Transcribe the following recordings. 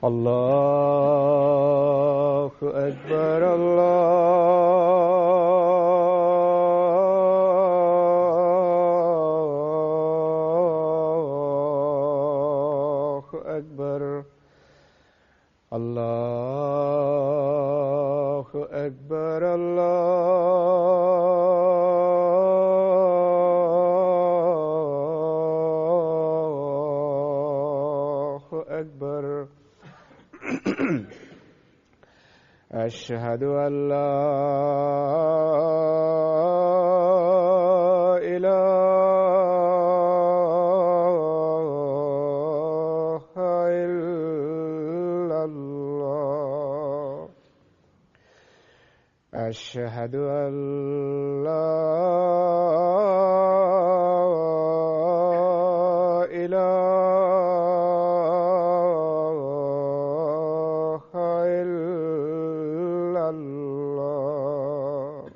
الله أكبر الله أكبر الله أكبر الله أكبر. أشهد أن لا إله إلا الله. أشهد أن لا إله إلا الله.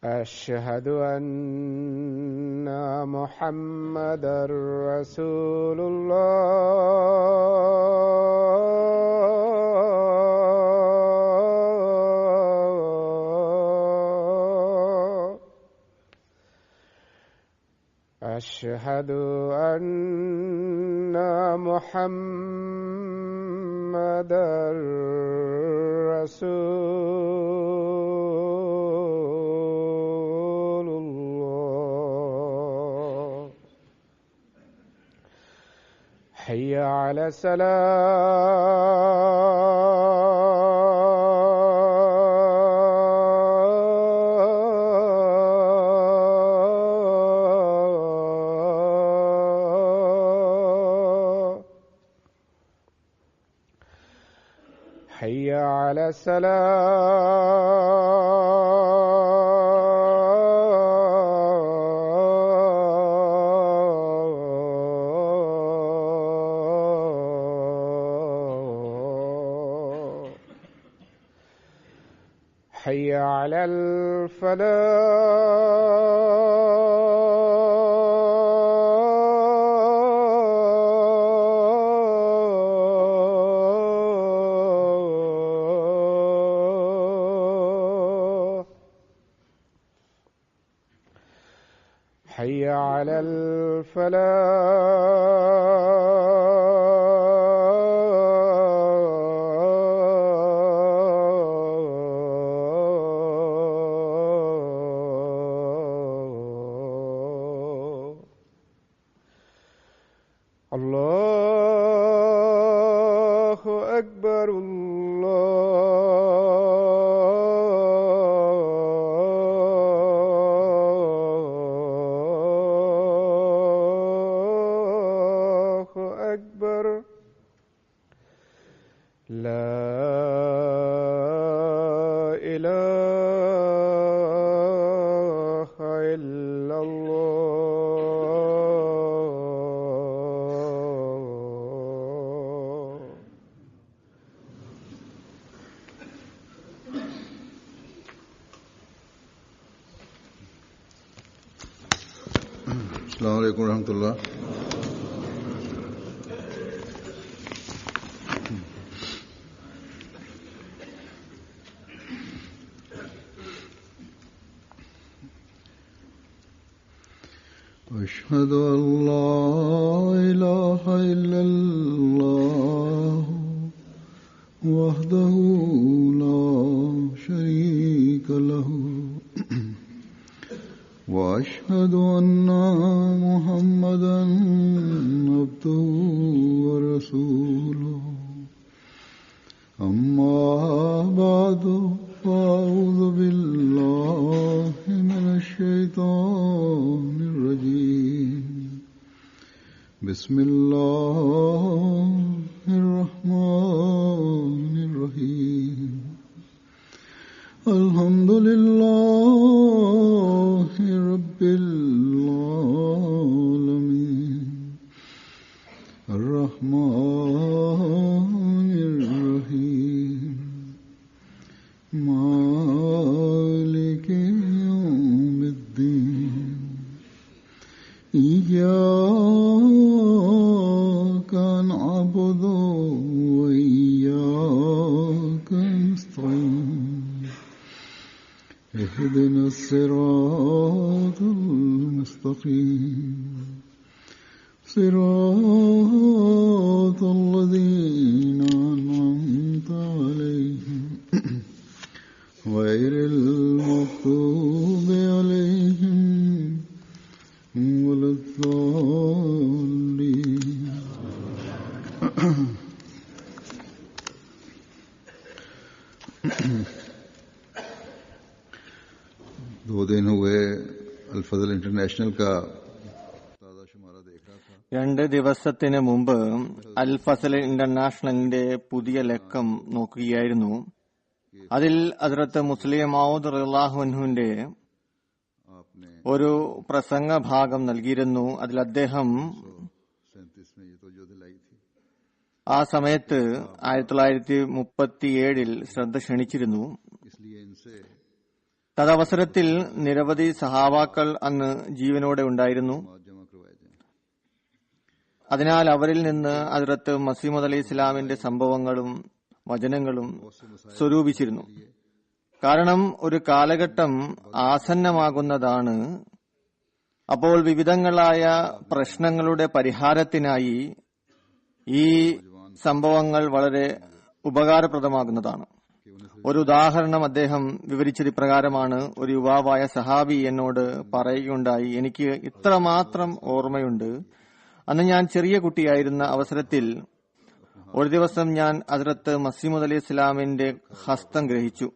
أشهد أن محمدًا رسول الله. أشهد أن محمدًا رسول الله. حي على الصلاة. حي على الصلاة. حي على الفلاح. حي على الفلاح. الله أكبر الله أكبر. لا إله إلا الله. السلام علیکم ورحمۃ اللہ. أشهد أن لا إله إلا الله وحده لا شريك له وأشهد أن محمدًا عبده ورسوله. أما بعد فأعوذ بالله من الشيطان الرجيم. بسم الله الرحمن الرحيم. الحمد لله رب العالمين. الرحمن الرحيم. مالك يوم الدين. إياك الصراط المستقيم صراط الذين أنعمت عليهم غير المغضوب عليهم ولا الضالين. दो दिन हुए अल-फज़ल इंटरनेशनल का ताज़ा शुमारा देखा था. 2 ദിവസത്തിന് മുമ്പ് അൽ ഫസൽ ഇന്റർനാഷണലിന്റെ പുതിയ ലക്കം നോക്കുകയായിരുന്നു. അതിൽ ഹസ്രത്ത് മുസ്ലിം മൗദ് റളിയല്ലാഹു അൻഹുവിന്റെ आपने ഒരു പ്രസംഗ ഭാഗം നൽകിയിരുന്നു. അതിൽ അദ്ദേഹം 37 में ये तो जो दिलाई थी. ആ സമയത്ത് 1937 ശ്രദ്ധ ക്ഷണിച്ചിരുന്നു. इसलिए इनसे തദവസരത്തിൽ നിരവധി സഹാബാക്കൾ അന്ന് ജീവനോടെ ഉണ്ടായിരുന്നു. मौत जमा करवाए जाए. അതിനാൽ അവരിൽ നിന്ന് ഹസ്രത്ത് മസീഹ് അലൈഹി ഇസ്ലാമിന്റെ സംഭവങ്ങളും വചനങ്ങളും സ്വരൂപിച്ചിരുന്നു. കാരണം ഒരു കാലഘട്ടം ആസന്നമാകുന്നതാണ്. അപ്പോൾ വിവിധങ്ങളായ പ്രശ്നങ്ങളുടെ പരിഹാരത്തിനായി ഈ സംഭവങ്ങൾ വളരെ ഉപകാരപ്രദമാകുന്നതാണ്. ഒരു ഉദാഹരണം അദ്ദേഹം വിവരിച്ചത് ഇപ്രകാരമാണ്. ഒരു യുവാവായ സഹാബി എന്നോട് പറയുകയുണ്ടായി, എനിക്ക് ഇത്രമാത്രം ഓർമ്മയുണ്ട്. അന്ന് ഞാൻ ചെറിയ കുട്ടിയായിരുന്ന അവസരത്തിൽ ഒരു ദിവസം ഞാൻ ഹസ്രത്ത് മസീഹ് അലൈഹി ഇസ്ലാമിന്റെ ഹസ്തം ഗ്രഹിച്ചു.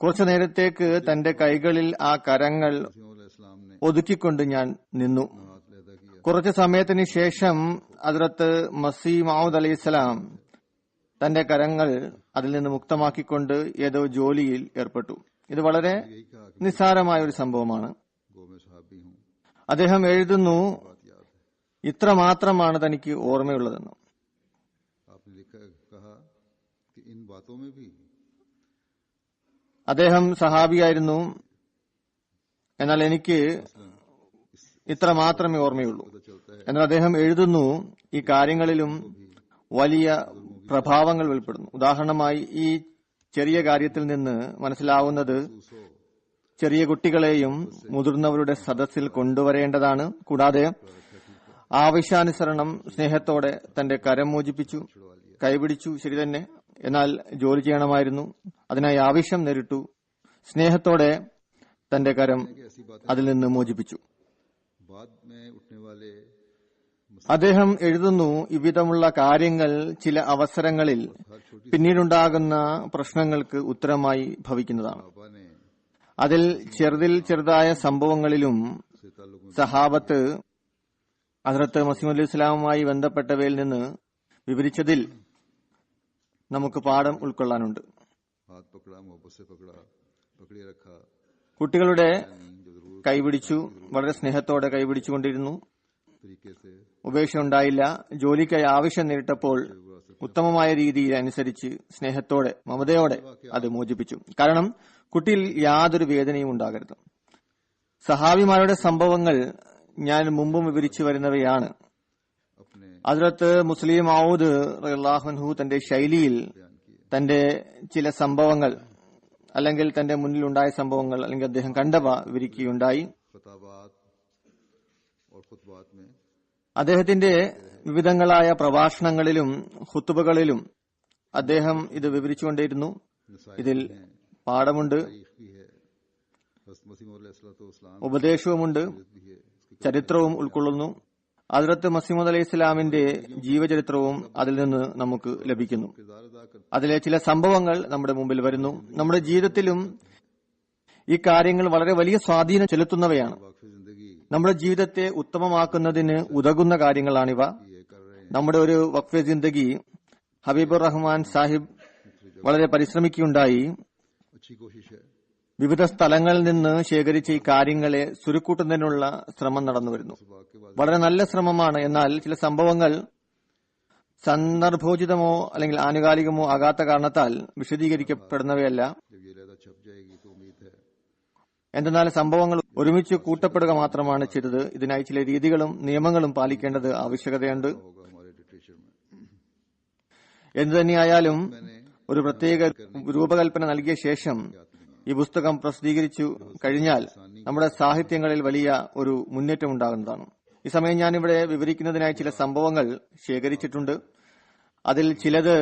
കുറച്ചു നേരത്തേക്ക് തന്റെ കൈകളിൽ ആ കരങ്ങൾ इस्लाम ने ഒതുക്കിക്കൊണ്ട് ഞാൻ നിന്നു. हाथ लहदा किया. കുറച്ചു സമയത്തിന് ശേഷം ഹസ്രത്ത് മസീഹ് മൗദ് അലൈഹി ഇസ്ലാം തന്റെ കരങ്ങൾ അതിൽ നിന്ന് മുക്തമാക്കിക്കൊണ്ട് ഏതോ ജോലിയിൽ ഏർപ്പെട്ടു. ഇത് വളരെ यही कहा कि നിസ്സാരമായ ഒരു സംഭവമാണ്. गो में सहाबी हूँ. അദ്ദേഹം എഴുതുന്നു, बात याद है. ഇത്ര മാത്രമാണ് തനിക്ക് ഓർമ്മയുള്ളതെന്ന്. आपने कहा कि इन बातों में भी അദ്ദേഹം സഹാബിയായിരുന്നു, എന്നാൽ എനിക്ക് ഇത്ര മാത്രമേ ഓർമ്മയുള്ളൂ. पता चलता है എന്നാൽ അദ്ദേഹം എഴുതുന്നു, ഈ കാര്യങ്ങളിലും വലിയ പ്രഭാവങ്ങൾ വെളിപ്പെടുന്നു. ഉദാഹരണമായി ഈ ചെറിയ കാര്യത്തിൽ നിന്ന് മനസ്സിലാവുന്നത് ചെറിയ കുട്ടികളെയും മുതിർന്നവരുടെ സദസ്സിൽ കൊണ്ടുവരേണ്ടതാണ്. കൂടാതെ ആവശ്യാനുസരണം സ്നേഹത്തോടെ തന്റെ കരം മോചിപ്പിച്ചു, കൈപിടിച്ചു, ശരി തന്നെ, എന്നാൽ ജോലി ചെയ്യണമായിരുന്നു. അതിനായി ആവശ്യം നേരിട്ടു, സ്നേഹത്തോടെ തന്റെ കരം അതിൽ നിന്ന് മോചിപ്പിച്ചു. बाद में उठने वाले അദ്ദേഹം എഴുതുന്നു, ഇவ்விധമുള്ള കാര്യങ്ങൾ ചില അവസരങ്ങളിൽ പിന്നീടുണ്ടാകുന്ന പ്രശ്നങ്ങൾക്ക് ഉത്തരമായി ഭവിക്കുന്നതാണ്. बाबा ने അതിൽ ചെറുതായ സംഭവങ്ങളിലും से ताल्लुक में സഹാബത്ത് ഹസ്രത്ത് മസീഹ് അലൈഹി ഇസ്ലാമുമായി ബന്ധപ്പെട്ടവയിൽ നിന്ന് വിവരിച്ചതിൽ നമുക്ക് പാഠം ഉൾക്കൊള്ളാനുണ്ട്. हाथ पकड़ा, मोहब्बत से पकड़ा, पकड़े रखा, കുട്ടികളുടെ जो जरूर കൈപിടിച്ചു, വളരെ സ്നേഹത്തോടെ കൈപിടിച്ചുകൊണ്ടിരുന്നു, तरीके से ഉപേക്ഷ ഉണ്ടായില്ല. ജോലിക്കായി ആവശ്യം നേരിട്ടപ്പോൾ ഉത്തമമായ രീതിയിൽ അനുസരിച്ച് സ്നേഹത്തോടെ മമതയോടെ അത് മോചിപ്പിച്ചു. കാരണം കുട്ടിയിൽ യാതൊരു വേദനയും ഉണ്ടാകരുത്. സഹാബിമാരുടെ സംഭവങ്ങൾ ഞാൻ മുമ്പും വിവരിച്ചു വരുന്നവയാണ്. अपने ഹസ്രത്ത് മുസ്ലിം മൗദ് റളിയല്ലാഹു അൻഹു തന്റെ ശൈലിയിൽ തന്റെ ചില സംഭവങ്ങൾ അല്ലെങ്കിൽ തന്റെ മുന്നിലുണ്ടായ സംഭവങ്ങൾ അല്ലെങ്കിൽ അദ്ദേഹം കണ്ടവ വിവരിക്കുകയുണ്ടായി. खताबात और खुतबात में അദ്ദേഹത്തിന്റെ വിവിധങ്ങളായ പ്രഭാഷണങ്ങളിലും ഖുതുബകളിലും അദ്ദേഹം ഇത് വിവരിച്ചുകൊണ്ടേയിരുന്നു. ഇതിൽ പാഠമുണ്ട്, तारीख भी है, हज़रत मसीह मौद अलैहिस्सलाम ഉപദേശവുമുണ്ട്, भी है. इसके ചരിത്രവും ഉൾക്കൊള്ളുന്നു. ഹസ്രത്ത് മസീഹ് അലൈഹി ഇസ്ലാമിന്റെ ജീവചരിത്രവും അതിൽ നിന്ന് നമുക്ക് ലഭിക്കുന്നു. किरदार अदा करते അതിലെ ചില സംഭവങ്ങൾ നമ്മുടെ മുമ്പിൽ വരുന്നു. നമ്മുടെ ജീവിതത്തിലും ഈ കാര്യങ്ങൾ വളരെ വലിയ സ്വാധീനം ചെലുത്തുന്നവയാണ്. वाक़फ़ जिंदगी നമ്മുടെ ജീവിതത്തെ ഉത്തമമാക്കുന്നതിന് ഉതകുന്ന കാര്യങ്ങളാണിവ. ये कर रहे हैं. നമ്മുടെ ഒരു വഖഫ് ജിന്ദഗി ഹബീബുർ റഹ്മാൻ സാഹിബ് വളരെ പരിശ്രമിക്കുകയുണ്ടായി. अच्छी कोशिश है. വിവിധ സ്ഥലങ്ങളിൽ നിന്ന് ശേഖരിച്ച ഈ കാര്യങ്ങളെ സുരുക്കൂട്ടുന്നതിനുള്ള ശ്രമം നടന്നുവരുന്നു. सुबह के बाद വളരെ നല്ല ശ്രമമാണ്. എന്നാൽ ചില സംഭവങ്ങൾ സന്ദർഭോചിതമോ അല്ലെങ്കിൽ ആനുകാലികമോ ആകാത്ത കാരണത്താൽ വിശദീകരിക്കപ്പെടുന്നവയല്ല. जब ये लहदा छप जाएगी तो उम्मीद है എന്തെന്നാൽ സംഭവങ്ങൾ ഒരുമിച്ച് കൂട്ടപ്പെടുക മാത്രമാണ് ചെയ്തത്. ഇതിനായി ചില രീതികളും നിയമങ്ങളും പാലിക്കേണ്ടത് ആവശ്യകതയുണ്ട്. होगा हमारे लिटरेचर में. എന്തുതന്നെയായാലും ഒരു പ്രത്യേക രൂപകൽപ്പന നൽകിയ ശേഷം ഈ പുസ്തകം പ്രസിദ്ധീകരിച്ചു കഴിഞ്ഞാൽ നമ്മുടെ സാഹിത്യങ്ങളിൽ വലിയ ഒരു മുന്നേറ്റം ഉണ്ടാകുന്നതാണ്. ഈ സമയം ഞാനിവിടെ വിവരിക്കുന്നതിനായി ചില സംഭവങ്ങൾ ശേഖരിച്ചിട്ടുണ്ട്. അതിൽ ചിലത്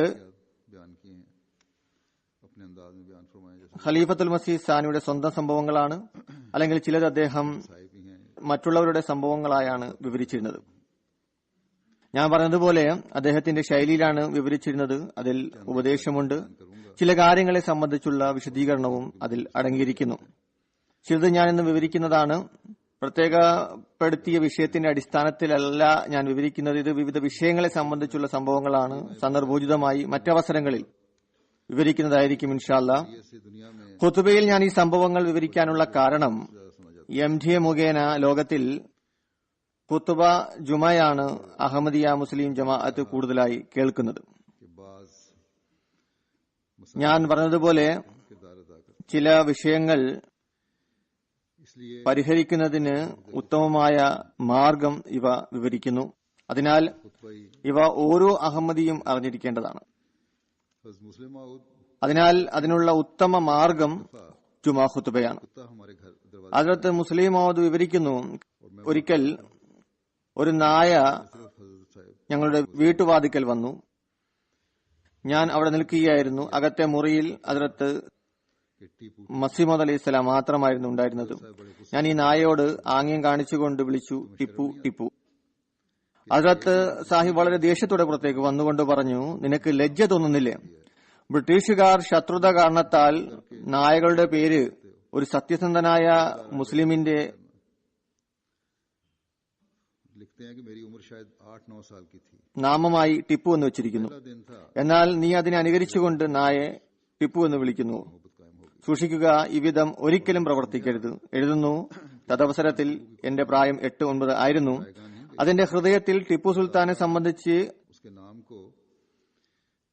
ഖലീഫത്തുൽ മസീഹ് സാനിയുടെ സ്വന്തം സംഭവങ്ങളാണ്, അല്ലെങ്കിൽ ചിലത് അദ്ദേഹം മറ്റുള്ളവരുടെ സംഭവങ്ങളായാണ് വിവരിച്ചിരുന്നത്. ഞാൻ പറഞ്ഞതുപോലെ അദ്ദേഹത്തിന്റെ ശൈലിയിലാണ് വിവരിച്ചിരുന്നത്. അതിൽ ഉപദേശമുണ്ട്. ചില കാര്യങ്ങളെ സംബന്ധിച്ചുള്ള വിശദീകരണവും അതിൽ അടങ്ങിയിരിക്കുന്നു. ചിലത് ഞാൻ ഇന്ന് വിവരിക്കുന്നതാണ്. പ്രത്യേകപ്പെടുത്തിയ വിഷയത്തിന്റെ അടിസ്ഥാനത്തിലല്ല ഞാൻ വിവരിക്കുന്നത്. ഇത് വിവിധ വിഷയങ്ങളെ സംബന്ധിച്ചുള്ള സംഭവങ്ങളാണ്. സന്ദർഭോചിതമായി മറ്റവസരങ്ങളിൽ വിവരിക്കുന്നതായിരിക്കും ഇൻഷാ അല്ലാഹ്. ഖുതുബയിൽ ഞാൻ ഈ സംഭവങ്ങൾ വിവരിക്കാനുള്ള കാരണം MDA മുഖേന ലോകത്തിൽ ഖുതുബ ജുമയാണ് അഹമ്മദിയ മുസ്ലിം ജമാഅത്ത് കൂടുതലായി കേൾക്കുന്നത്. ഞാൻ പറഞ്ഞതുപോലെ ചില വിഷയങ്ങൾ പരിഹരിക്കുന്നതിന് ഉത്തമമായ മാർഗം ഇവ വിവരിക്കുന്നു. അതിനാൽ ഇവ ഓരോ അഹമ്മദിയും അറിഞ്ഞിരിക്കേണ്ടതാണ്. അതിനാൽ അതിനുള്ള ഉത്തമ മാർഗം ജുമാ ഖുതുബയാണ്. ഹദ്റത്ത് മുസ്ലിം മൗദ് വിവരിക്കുന്നു, ഒരിക്കൽ ഒരു നായ ഞങ്ങളുടെ വീട്ടുവാതിക്കൽ വന്നു. ഞാൻ അവിടെ നിൽക്കുകയായിരുന്നു. അകത്തെ മുറിയിൽ ഹദ്റത്ത് മസീമോദ് അലൈഹി സ്വലാം മാത്രമായിരുന്നു ഉണ്ടായിരുന്നത്. ഞാൻ ഈ നായയോട് ആംഗ്യം കാണിച്ചുകൊണ്ട് വിളിച്ചു, ടിപ്പു ടിപ്പു. ഹദ്റത്ത് സാഹിബ് വളരെ ദേഷ്യത്തോടെ പുറത്തേക്ക് വന്നുകൊണ്ട് പറഞ്ഞു, നിനക്ക് ലജ്ജ തോന്നുന്നില്ലേ? ബ്രിട്ടീഷുകാർ ശത്രുത കാരണത്താൽ നായകളുടെ പേര് ഒരു സത്യസന്ധനായ മുസ്ലിമിന്റെ നാമമായി ടിപ്പു എന്ന് വെച്ചിരിക്കുന്നു. എന്നാൽ നീ അതിനെ അനുകരിച്ചുകൊണ്ട് നായെ ടിപ്പു എന്ന് വിളിക്കുന്നു. സൂക്ഷിക്കുക, ഇവിധം ഒരിക്കലും പ്രവർത്തിക്കരുത്. എഴുതുന്നു, തദവസരത്തിൽ എന്റെ പ്രായം 8-9 ആയിരുന്നു. അതിന്റെ ഹൃദയത്തിൽ ടിപ്പു സുൽത്താനെ സംബന്ധിച്ച്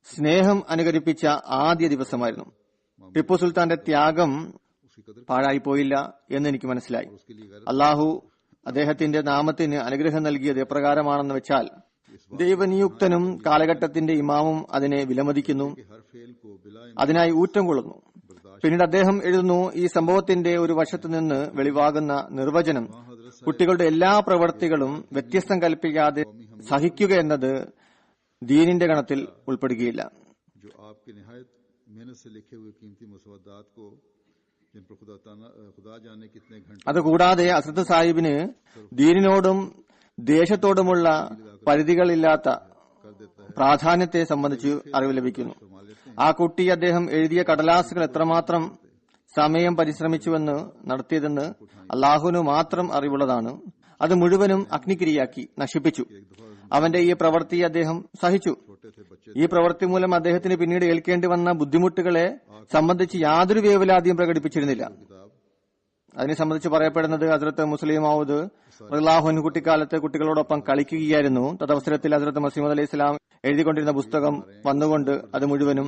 സ്നേഹം അനുകരിപ്പിച്ച ആദ്യ ദിവസമായിരുന്നു. ടിപ്പു സുൽത്താന്റെ ത്യാഗം പാഴായിപ്പോയില്ല എന്ന് എനിക്ക് മനസ്സിലായി. അള്ളാഹു അദ്ദേഹത്തിന്റെ നാമത്തിന് അനുഗ്രഹം നൽകിയത് എപ്രകാരമാണെന്ന് വെച്ചാൽ, ദൈവനിയുക്തനും കാലഘട്ടത്തിന്റെ ഇമാമും അതിനെ വിലമതിക്കുന്നു, അതിനായി ഊറ്റം കൊള്ളുന്നു. പിന്നീട് അദ്ദേഹം എഴുതുന്നു, ഈ സംഭവത്തിന്റെ ഒരു വശത്തു നിന്ന് വെളിവാകുന്ന നിർവചനം കുട്ടികളുടെ എല്ലാ പ്രവൃത്തികളും വ്യത്യസ്തം കൽപ്പിക്കാതെ സഹിക്കുക എന്നത് ദീനിന്റെ ഗണത്തിൽ ഉൾപ്പെടുകയില്ല. അതുകൂടാതെ ഹസ്രത്ത് സാഹിബിന് ദീനിനോടും ദേശത്തോടുമുള്ള പരിധികളില്ലാത്ത പ്രാധാന്യത്തെ സംബന്ധിച്ച് അറിവ് ലഭിക്കുന്നു. ആ കുട്ടി അദ്ദേഹം എഴുതിയ കടലാസുകൾ എത്രമാത്രം സമയം പരിശ്രമിച്ചുവെന്ന് നടത്തിയതെന്ന് അള്ളാഹുവിന് മാത്രം അറിവുള്ളതാണ്. അത് മുഴുവനും അഗ്നിക്കിരയാക്കി നശിപ്പിച്ചു. അവന്റെ ഈ പ്രവൃത്തി അദ്ദേഹം സഹിച്ചു. ഈ പ്രവൃത്തി മൂലം അദ്ദേഹത്തിന് പിന്നീട് ഏൽക്കേണ്ടി വന്ന ബുദ്ധിമുട്ടുകളെ സംബന്ധിച്ച് യാതൊരു വേവലാതിയും പ്രകടിപ്പിച്ചിരുന്നില്ല. അതിനെ സംബന്ധിച്ച് പറയപ്പെടുന്നത്, ഹദ്റത്ത് മുസ്ലിം മൗദ് റളിയല്ലാഹു അൻഹു കുട്ടിക്കാലത്ത് കുട്ടികളോടൊപ്പം കളിക്കുകയായിരുന്നു. തദവസരത്തിൽ ഹദ്റത്ത് മസീമോദ് അലൈഹി സ്വലാം എഴുതിക്കൊണ്ടിരുന്ന പുസ്തകം വന്നുകൊണ്ട് അത് മുഴുവനും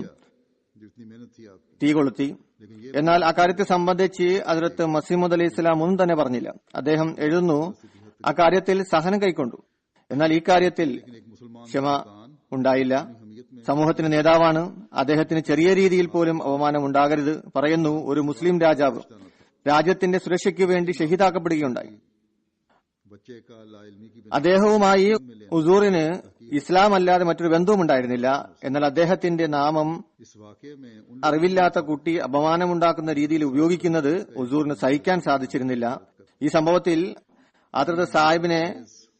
തീ കൊളുത്തി. എന്നാൽ അക്കാര്യത്തെ സംബന്ധിച്ച് ഹദ്റത്ത് മസീമോദ് അലൈഹി സ്വലാം ഒന്നും തന്നെ പറഞ്ഞില്ല. അദ്ദേഹം എഴുതുന്നു, അക്കാര്യത്തിൽ സഹനം കൈക്കൊണ്ടു, എന്നാൽ ഈ കാര്യത്തിൽ ക്ഷമ ഉണ്ടായില്ല. സമൂഹത്തിന്റെ നേതാവാണ്, അദ്ദേഹത്തിന് ചെറിയ രീതിയിൽ പോലും അവമാനം ഉണ്ടാകരുത്. പറയുന്നു, ഒരു മുസ്ലിം രാജാവ് രാജ്യത്തിന്റെ സുരക്ഷയ്ക്ക് വേണ്ടി ഷഹീദാക്കപ്പെടുകയുണ്ടായി. അദ്ദേഹവുമായി ഹുസൂറിന് ഇസ്ലാം അല്ലാതെ മറ്റൊരു ബന്ധവും ഉണ്ടായിരുന്നില്ല. എന്നാൽ അദ്ദേഹത്തിന്റെ നാമം അറിവില്ലാത്ത കുട്ടി അപമാനമുണ്ടാക്കുന്ന രീതിയിൽ ഉപയോഗിക്കുന്നത് ഹുസൂറിന് സഹിക്കാൻ സാധിച്ചിരുന്നില്ല. ഈ സംഭവത്തിൽ ഹദ്റത്ത് സാഹിബിനെ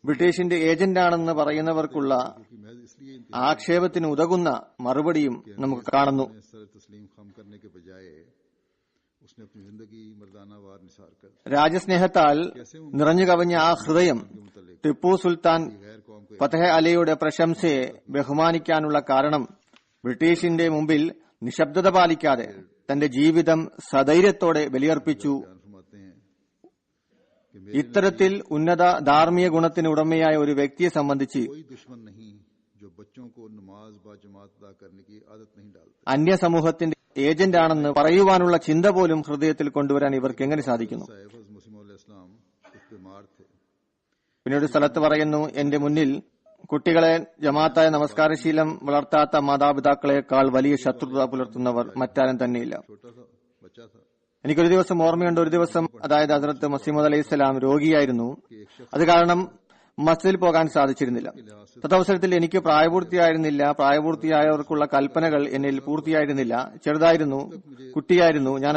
ബ്രിട്ടീഷിന്റെ ഏജന്റാണെന്ന് പറയുന്നവർക്കുള്ള ആക്ഷേപത്തിന് ഉതകുന്ന മറുപടിയും നമുക്ക് കാണുന്നു. രാജ്യസ്നേഹത്താൽ നിറഞ്ഞു കവിഞ്ഞ ആ ഹൃദയം ടിപ്പു സുൽത്താൻ ഫതഹ് അലിയുടെ പ്രശംസയെ ബഹുമാനിക്കാനുള്ള കാരണം ബ്രിട്ടീഷിന്റെ മുമ്പിൽ നിശബ്ദത പാലിക്കാതെ തന്റെ ജീവിതം സധൈര്യത്തോടെ ബലിയർപ്പിച്ചു. ഇത്തരത്തിൽ ഉന്നത ധാർമ്മിക ഗുണത്തിന് ഉടമയായ ഒരു വ്യക്തിയെ സംബന്ധിച്ച് അന്യ സമൂഹത്തിന്റെ ഏജന്റാണെന്ന് പറയുവാനുള്ള ചിന്ത പോലും ഹൃദയത്തിൽ കൊണ്ടുവരാൻ ഇവർക്ക് എങ്ങനെ സാധിക്കുന്നു? പിന്നീട് സ്ഥലത്ത് പറയുന്നു, എന്റെ മുന്നിൽ കുട്ടികളെ ജമാഅത്തായ നമസ്കാരശീലം വളർത്താത്ത മാതാപിതാക്കളെക്കാൾ വലിയ ശത്രുത പുലർത്തുന്നവർ മറ്റാരും തന്നെയില്ല. എനിക്കൊരു ദിവസം ഓർമ്മയുണ്ട്. ഒരു ദിവസം അതായത് ഹസ്രത്ത് മസീമദ് അലൈഹി സ്വലാം രോഗിയായിരുന്നു. അത് കാരണം മസ്ജിദിൽ പോകാൻ സാധിച്ചിരുന്നില്ല. തദവസരത്തിൽ എനിക്ക് പ്രായപൂർത്തിയായിരുന്നില്ല. പ്രായപൂർത്തിയായവർക്കുള്ള കൽപ്പനകൾ എന്നിൽ പൂർത്തിയായിരുന്നില്ല. ചെറുതായിരുന്നു, കുട്ടിയായിരുന്നു. ഞാൻ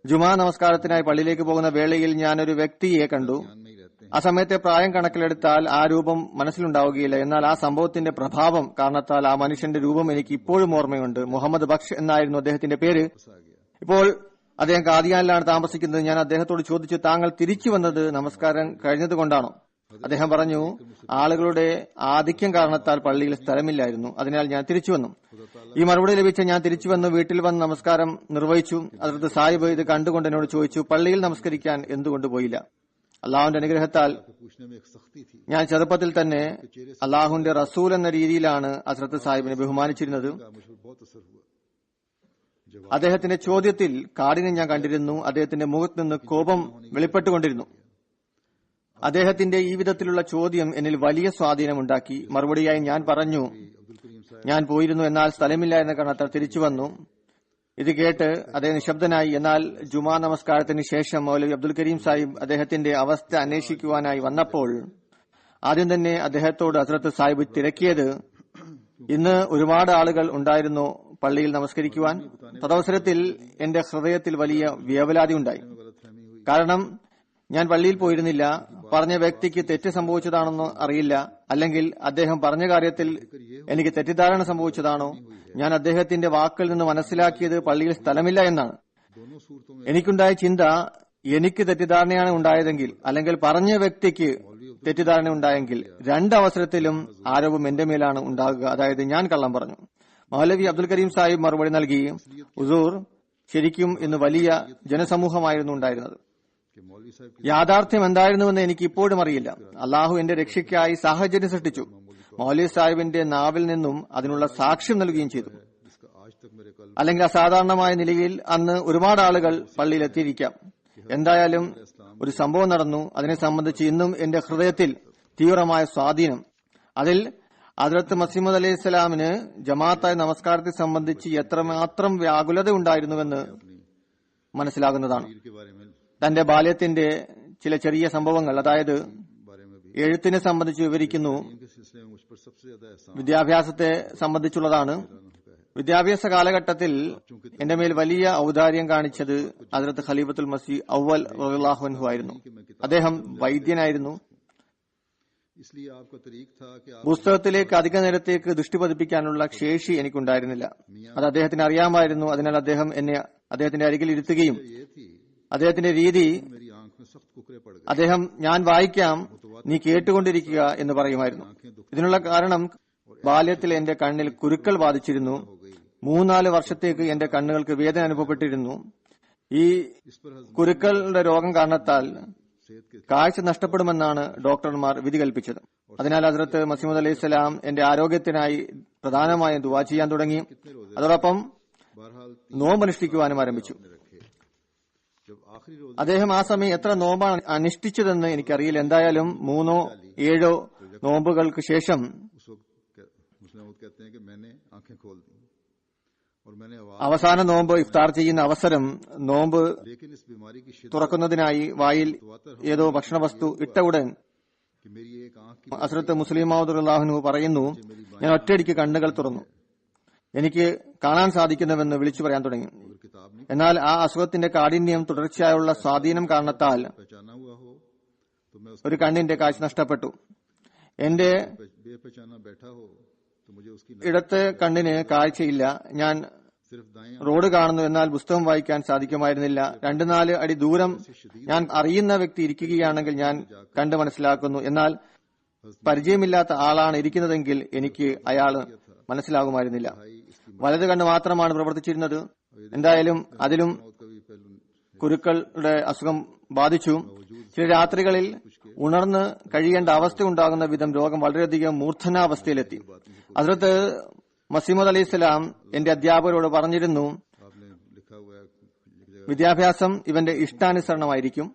ജുമാ നമസ്കാരത്തിനായി പള്ളിയിലേക്ക് പോകുന്ന വേളയിൽ ഞാനൊരു വ്യക്തിയെ കണ്ടു. ആ സമയത്തെ പ്രായം കണക്കിലെടുത്താൽ ആ രൂപം മനസ്സിലുണ്ടാവുകയില്ല. എന്നാൽ ആ സംഭവത്തിന്റെ പ്രഭാവം കാരണത്താൽ ആ മനുഷ്യന്റെ രൂപം എനിക്ക് ഇപ്പോഴും ഓർമ്മയുണ്ട്. മുഹമ്മദ് ബക്ഷ് എന്നായിരുന്നു അദ്ദേഹത്തിന്റെ പേര്. ഇപ്പോൾ അദ്ദേഹം കാദിയാനിലാണ് താമസിക്കുന്നത്. ഞാൻ അദ്ദേഹത്തോട് ചോദിച്ചു, താങ്കൾ തിരിച്ചു വന്നത് നമസ്കാരം കഴിഞ്ഞതുകൊണ്ടാണോ? അദ്ദേഹം പറഞ്ഞു, ആളുകളുടെ ആധിക്യം കാരണത്താൽ പള്ളിയിൽ സ്ഥലമില്ലായിരുന്നു, അതിനാൽ ഞാൻ തിരിച്ചു വന്നു. ഈ മറുപടി ലഭിച്ച ഞാൻ തിരിച്ചു വന്നു. വീട്ടിൽ വന്ന് നമസ്കാരം നിർവഹിച്ചു. ഹദ്റത്ത് സാഹിബ് ഇത് കണ്ടുകൊണ്ട് എന്നോട് ചോദിച്ചു, പള്ളിയിൽ നമസ്കരിക്കാൻ എന്തുകൊണ്ട് പോയില്ല? അള്ളാഹുവിന്റെ അനുഗ്രഹത്താൽ ഞാൻ ചെറുപ്പത്തിൽ തന്നെ അള്ളാഹുവിന്റെ റസൂൽ എന്ന രീതിയിലാണ് ഹസ്രത്ത് സാഹിബിനെ ബഹുമാനിച്ചിരുന്നത്. അദ്ദേഹത്തിന്റെ ചോദ്യത്തിൽ കാഠിന്യം ഞാൻ കണ്ടിരുന്നു. അദ്ദേഹത്തിന്റെ മുഖത്ത് നിന്ന് കോപം വെളിപ്പെട്ടുകൊണ്ടിരുന്നു. അദ്ദേഹത്തിന്റെ ഈ വിധത്തിലുള്ള ചോദ്യം എന്നിൽ വലിയ സ്വാധീനമുണ്ടാക്കി. മറുപടിയായി ഞാൻ പറഞ്ഞു, ഞാൻ പോയിരുന്നു, എന്നാൽ സ്ഥലമില്ല എന്ന കാരണത്താൽ തിരിച്ചു വന്നു. ഇത് കേട്ട് അദ്ദേഹം നിശബ്ദനായി. എന്നാൽ ജുമാ നമസ്കാരത്തിന് ശേഷം മൗലവി അബ്ദുൽ കരീം സാഹിബ് അദ്ദേഹത്തിന്റെ അവസ്ഥ അന്വേഷിക്കുവാനായി വന്നപ്പോൾ ആദ്യം തന്നെ അദ്ദേഹത്തോട് ഹസ്രത്ത് സാഹിബ് തിരക്കിയത്, ഇന്ന് ഒരുപാട് ആളുകൾ ഉണ്ടായിരുന്നു പള്ളിയിൽ നമസ്കരിക്കുവാൻ. തദവസരത്തിൽ എന്റെ ഹൃദയത്തിൽ വലിയ വേവലാതി ഉണ്ടായി. കാരണം ഞാൻ പള്ളിയിൽ പോയിരുന്നില്ല. പറഞ്ഞ വ്യക്തിക്ക് തെറ്റ് സംഭവിച്ചതാണെന്ന് അറിയില്ല, അല്ലെങ്കിൽ അദ്ദേഹം പറഞ്ഞ കാര്യത്തിൽ എനിക്ക് തെറ്റിദ്ധാരണ സംഭവിച്ചതാണോ? ഞാൻ അദ്ദേഹത്തിന്റെ വാക്കിൽ നിന്ന് മനസ്സിലാക്കിയത് പള്ളിയിൽ സ്ഥലമില്ല എന്നാണ്. എനിക്കുണ്ടായ ചിന്ത, എനിക്ക് തെറ്റിദ്ധാരണയാണ് ഉണ്ടായതെങ്കിൽ, അല്ലെങ്കിൽ പറഞ്ഞ വ്യക്തിക്ക് തെറ്റിദ്ധാരണ ഉണ്ടായെങ്കിൽ, രണ്ടവസരത്തിലും ആരോപം എന്റെ മേലാണ് ഉണ്ടാകുക, അതായത് ഞാൻ കള്ളം പറഞ്ഞു. മൗലവി അബ്ദുൽ കരീം സാഹിബ് മറുപടി നൽകി, ഹുസൂർ, ശരിക്കും ഇന്ന് വലിയ ജനസമൂഹമായിരുന്നു ഉണ്ടായിരുന്നത്. യാഥാർത്ഥ്യം എന്തായിരുന്നുവെന്ന് എനിക്ക് ഇപ്പോഴും അറിയില്ല. അള്ളാഹു എന്റെ രക്ഷയ്ക്കായി സാഹചര്യം സൃഷ്ടിച്ചു. മൗലവി സാഹിബിന്റെ നാവിൽ നിന്നും അതിനുള്ള സാക്ഷ്യം നൽകുകയും ചെയ്തു. അല്ലെങ്കിൽ അസാധാരണമായ നിലയിൽ അന്ന് ഒരുപാട് ആളുകൾ പള്ളിയിൽ എത്തിയിരിക്കാം. എന്തായാലും ഒരു സംഭവം നടന്നു. അതിനെ സംബന്ധിച്ച് ഇന്നും എന്റെ ഹൃദയത്തിൽ തീവ്രമായ സ്വാധീനം. അതിൽ ഹദ്റത്ത് മസീമദ് അലൈഹി സ്വലാമിന് ജമാഅത്തായ നമസ്കാരത്തെ സംബന്ധിച്ച് എത്രമാത്രം വ്യാകുലത ഉണ്ടായിരുന്നുവെന്ന് മനസ്സിലാകുന്നതാണ്. തന്റെ ബാല്യത്തിന്റെ ചില ചെറിയ സംഭവങ്ങൾ, അതായത് എഴുത്തിനെ സംബന്ധിച്ച് വിവരിക്കുന്നു. വിദ്യാഭ്യാസത്തെ സംബന്ധിച്ചുള്ളതാണ്. വിദ്യാഭ്യാസ കാലഘട്ടത്തിൽ എന്റെ മേൽ വലിയ ഔദാര്യം കാണിച്ചത് ഹദ്റത്ത് ഖലീഫത്തുൽ മസീഹ് അവ്വൽ റളിയല്ലാഹു അൻഹു ആയിരുന്നു. അദ്ദേഹം വൈദ്യനായിരുന്നു. പുസ്തകത്തിലേക്ക് അധിക നേരത്തേക്ക് ദൃഷ്ടി പതിപ്പിക്കാനുള്ള ശേഷി എനിക്കുണ്ടായിരുന്നില്ല. അത് അദ്ദേഹത്തിന് അറിയാമായിരുന്നു. അതിനാൽ അദ്ദേഹം എന്നെ അദ്ദേഹത്തിന്റെ അരികിൽ ഇരുത്തുകയും അദ്ദേഹത്തിന്റെ രീതി, അദ്ദേഹം ഞാൻ വായിക്കാം, നീ കേട്ടുകൊണ്ടിരിക്കുക എന്ന് പറയുമായിരുന്നു. ഇതിനുള്ള കാരണം ബാല്യത്തിൽ എന്റെ കണ്ണിൽ കുരുക്കൾ ബാധിച്ചിരുന്നു. 3-4 വർഷത്തേക്ക് എന്റെ കണ്ണുകൾക്ക് വേദന അനുഭവപ്പെട്ടിരുന്നു. ഈ കുരുക്കളുടെ രോഗം കാരണത്താൽ കാഴ്ച നഷ്ടപ്പെടുമെന്നാണ് ഡോക്ടർമാർ വിധി കൽപ്പിച്ചത്. അതിനാൽ ഹദ്റത്ത് മസീമദ് അലൈഹി സ്വലാം എന്റെ ആരോഗ്യത്തിനായി പ്രധാനമായും ദുആ ചെയ്യാൻ തുടങ്ങി. അതോടൊപ്പം നോമ്പനുഷ്ഠിക്കുവാനും ആരംഭിച്ചു. അദ്ദേഹം ആ സമയം എത്ര നോമ്പാണ് അനുഷ്ഠിച്ചതെന്ന് എനിക്കറിയില്ല. എന്തായാലും 3-7 നോമ്പുകൾക്ക് ശേഷം അവസാന നോമ്പ് ഇഫ്താർ ചെയ്യുന്ന അവസരം, നോമ്പ് തുറക്കുന്നതിനായി വായിൽ ഏതോ ഭക്ഷണവസ്തു ഇട്ട ഉടൻ ഹസ്രത്ത് മുസ്ലിം മൗദ് റളിയല്ലാഹു അൻഹു പറയുന്നു, ഞാൻ ഒറ്റയടിക്ക് കണ്ണുകൾ തുറന്നു. എനിക്ക് കാണാൻ സാധിക്കുന്നുവെന്ന് വിളിച്ചു പറയാൻ തുടങ്ങി. എന്നാൽ ആ അസുഖത്തിന്റെ കാഠിന്യം, തുടർച്ചയായുള്ള സ്വാധീനം കാരണത്താൽ ഒരു കണ്ണിന്റെ കാഴ്ച നഷ്ടപ്പെട്ടു. എന്റെ ഇടത്തെ കണ്ണിന് കാഴ്ചയില്ല. ഞാൻ റോഡ് കാണുന്നു, എന്നാൽ പുസ്തകം വായിക്കാൻ സാധിക്കുമായിരുന്നില്ല. 2-4 അടി ദൂരം ഞാൻ അറിയുന്ന വ്യക്തി ഇരിക്കുകയാണെങ്കിൽ ഞാൻ കണ്ട് മനസ്സിലാക്കുന്നു. എന്നാൽ പരിചയമില്ലാത്ത ആളാണ് ഇരിക്കുന്നതെങ്കിൽ എനിക്ക് അയാൾ മനസ്സിലാകുമായിരുന്നില്ല. വലത് കണ്ണ് മാത്രമാണ് പ്രവർത്തിച്ചിരുന്നത്. എന്തായാലും അതിലും കുരുക്കളുടെ അസുഖം ബാധിച്ചു. ചില രാത്രികളിൽ ഉണർന്ന് കഴിയേണ്ട അവസ്ഥ ഉണ്ടാകുന്ന വിധം രോഗം വളരെയധികം മൂർധനാവസ്ഥയിലെത്തി. ഹദ്റത്ത് മസീമദ് അലൈഹി സ്വലാം എന്റെ അധ്യാപകരോട് പറഞ്ഞിരുന്നു, വിദ്യാഭ്യാസം ഇവന്റെ ഇഷ്ടാനുസരണമായിരിക്കും.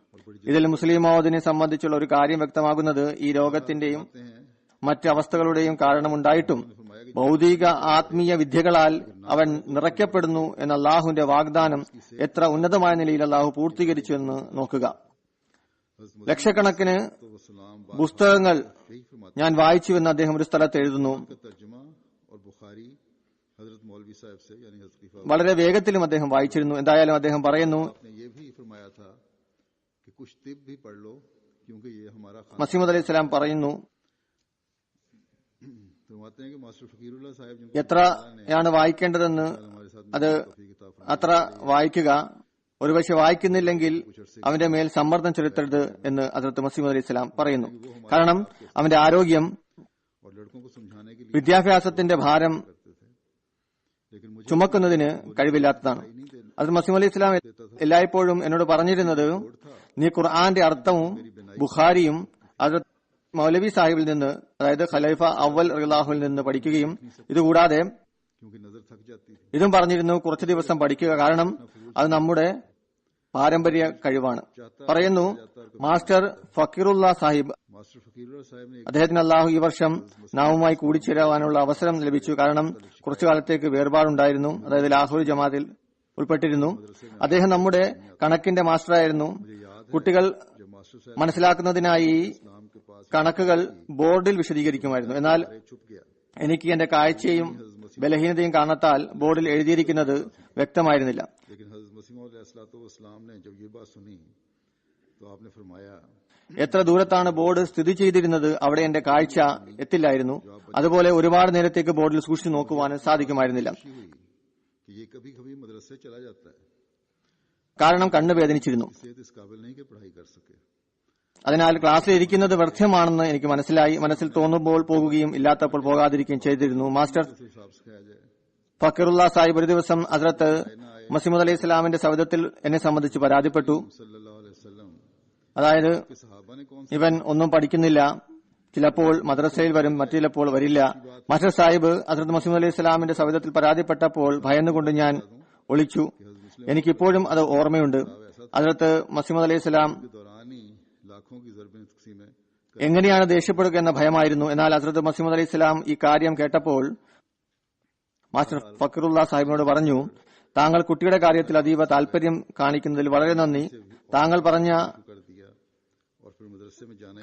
ഇതിൽ മുസ്ലിം മൗദിനെ സംബന്ധിച്ചുള്ള ഒരു കാര്യം വ്യക്തമാകുന്നത്, ഈ രോഗത്തിന്റെയും മറ്റ് അവസ്ഥകളുടെയും കാരണമുണ്ടായിട്ടും ഭൗതിക ആത്മീയ വിദ്യകളാൽ അവൻ നിറയ്ക്കപ്പെടുന്നു എന്ന അള്ളാഹുവിന്റെ വാഗ്ദാനം എത്ര ഉന്നതമായ നിലയിൽ അള്ളാഹു പൂർത്തീകരിച്ചു എന്ന് നോക്കുക. ലക്ഷക്കണക്കിന് പുസ്തകങ്ങൾ ഞാൻ വായിച്ചുവെന്ന് അദ്ദേഹം ഒരു സ്ഥലത്ത് എഴുതുന്നു. വളരെ വേഗത്തിലും അദ്ദേഹം വായിച്ചിരുന്നു. എന്തായാലും അദ്ദേഹം പറയുന്നു, മസീമദ് അലൈഹി സ്വലാം പറയുന്നു, എത്രയാണ് വായിക്കേണ്ടതെന്ന് അത് അത്ര വായിക്കുക, ഒരുപക്ഷെ വായിക്കുന്നില്ലെങ്കിൽ അവന്റെ മേൽ സമ്മർദ്ദം ചെലുത്തരുത് എന്ന് ഹദ്റത്ത് മസീഹ് അലൈഹി സ്വലാം പറയുന്നു. കാരണം അവന്റെ ആരോഗ്യം വിദ്യാഭ്യാസത്തിന്റെ ഭാരം ചുമക്കുന്നതിന് കഴിവില്ലാത്തതാണ്. ഹദ്റത്ത് മസീഹ് അലൈഹി സ്വലാം എല്ലായ്പ്പോഴും എന്നോട് പറഞ്ഞിരുന്നത്, നീ ഖുർആന്റെ അർത്ഥവും ബുഖാരിയും ഹദ്റത്ത് മൗലവി സാഹിബിൽ നിന്ന്, അതായത് ഖലീഫ അവൽ റളിയല്ലാഹുവിൽ നിന്ന് പഠിക്കുകയും ഇതുകൂടാതെ ഇതും പറഞ്ഞിരുന്നു, കുറച്ചു ദിവസം പഠിക്കുക, കാരണം അത് നമ്മുടെ പാരമ്പര്യ കഴിവാണ്. പറയുന്നു, മാസ്റ്റർ ഫക്കീറുള്ള സാഹിബ്, അദ്ദേഹത്തിന് അള്ളാഹു ഈ വർഷം നാവുമായി കൂടിച്ചേരാനുള്ള അവസരം ലഭിച്ചു. കാരണം കുറച്ചു കാലത്തേക്ക് വേർപാടുണ്ടായിരുന്നു, അതായത് ലാഹോർ ജമാഅത്തിൽ ഉൾപ്പെട്ടിരുന്നു. അദ്ദേഹം നമ്മുടെ കണക്കിന്റെ മാസ്റ്ററായിരുന്നു. കുട്ടികൾ മനസ്സിലാക്കുന്നതിനായി കണക്കുകൾ ബോർഡിൽ വിശദീകരിക്കുമായിരുന്നു. എന്നാൽ എനിക്ക് എന്റെ കാഴ്ചയും ബലഹീനതയും കാരണത്താൽ ബോർഡിൽ എഴുതിയിരിക്കുന്നത് വ്യക്തമായിരുന്നില്ല. എത്ര ദൂരത്താണ് ബോർഡ് സ്ഥിതി ചെയ്തിരുന്നത് അവിടെ എന്റെ കാഴ്ച എത്തില്ലായിരുന്നു. അതുപോലെ ഒരുപാട് നേരത്തേക്ക് ബോർഡിൽ സൂക്ഷിച്ചു നോക്കുവാനും സാധിക്കുമായിരുന്നില്ല, കാരണം കണ്ണ് വേദനിച്ചിരുന്നു. അതിനാൽ ക്ലാസ്സിൽ ഇരിക്കുന്നത് വ്യർത്ഥമാണെന്ന് എനിക്ക് മനസ്സിലായി. മനസ്സിൽ തോന്നുമ്പോൾ പോകുകയും ഇല്ലാത്തപ്പോൾ പോകാതിരിക്കുകയും ചെയ്തിരുന്നു. മാസ്റ്റർ ഫക്കീറുള്ള സാഹിബ് ഒരു ദിവസം ഹസ്രത്ത് മസീഹ് അലൈഹി സ്വലാമിന്റെ സവിധത്തിൽ എന്നെ സംബന്ധിച്ച് പരാതിപ്പെട്ടു. അതായത്, ഇവൻ ഒന്നും പഠിക്കുന്നില്ല, ചിലപ്പോൾ മദ്രസയിൽ വരും, മറ്റു ചിലപ്പോൾ വരില്ല. മാസ്റ്റർ സാഹിബ് ഹസ്രത്ത് മസീഹ് അലൈഹി സ്വലാമിന്റെ സവിധത്തിൽ പരാതിപ്പെട്ടപ്പോൾ ഭയന്നുകൊണ്ട് ഞാൻ ഒളിച്ചു. എനിക്കിപ്പോഴും അത് ഓർമ്മയുണ്ട്. ഹസ്രത്ത് മസീഹ് അലൈഹി സ്വലാം എങ്ങനെയാണ് ദേഷ്യപ്പെടുക എന്ന ഭയമായിരുന്നു. എന്നാൽ ഹസ്രത്ത് മസീഹ് അലൈഹി സ്വലാം ഈ കാര്യം കേട്ടപ്പോൾ മാസ്റ്റർ ഫക്കീറുള്ള സാഹിബിനോട് പറഞ്ഞു, താങ്കൾ കുട്ടിയുടെ കാര്യത്തിൽ അതീവ താല്പര്യം കാണിക്കുന്നതിൽ വളരെ നന്ദി. താങ്കൾ പറഞ്ഞ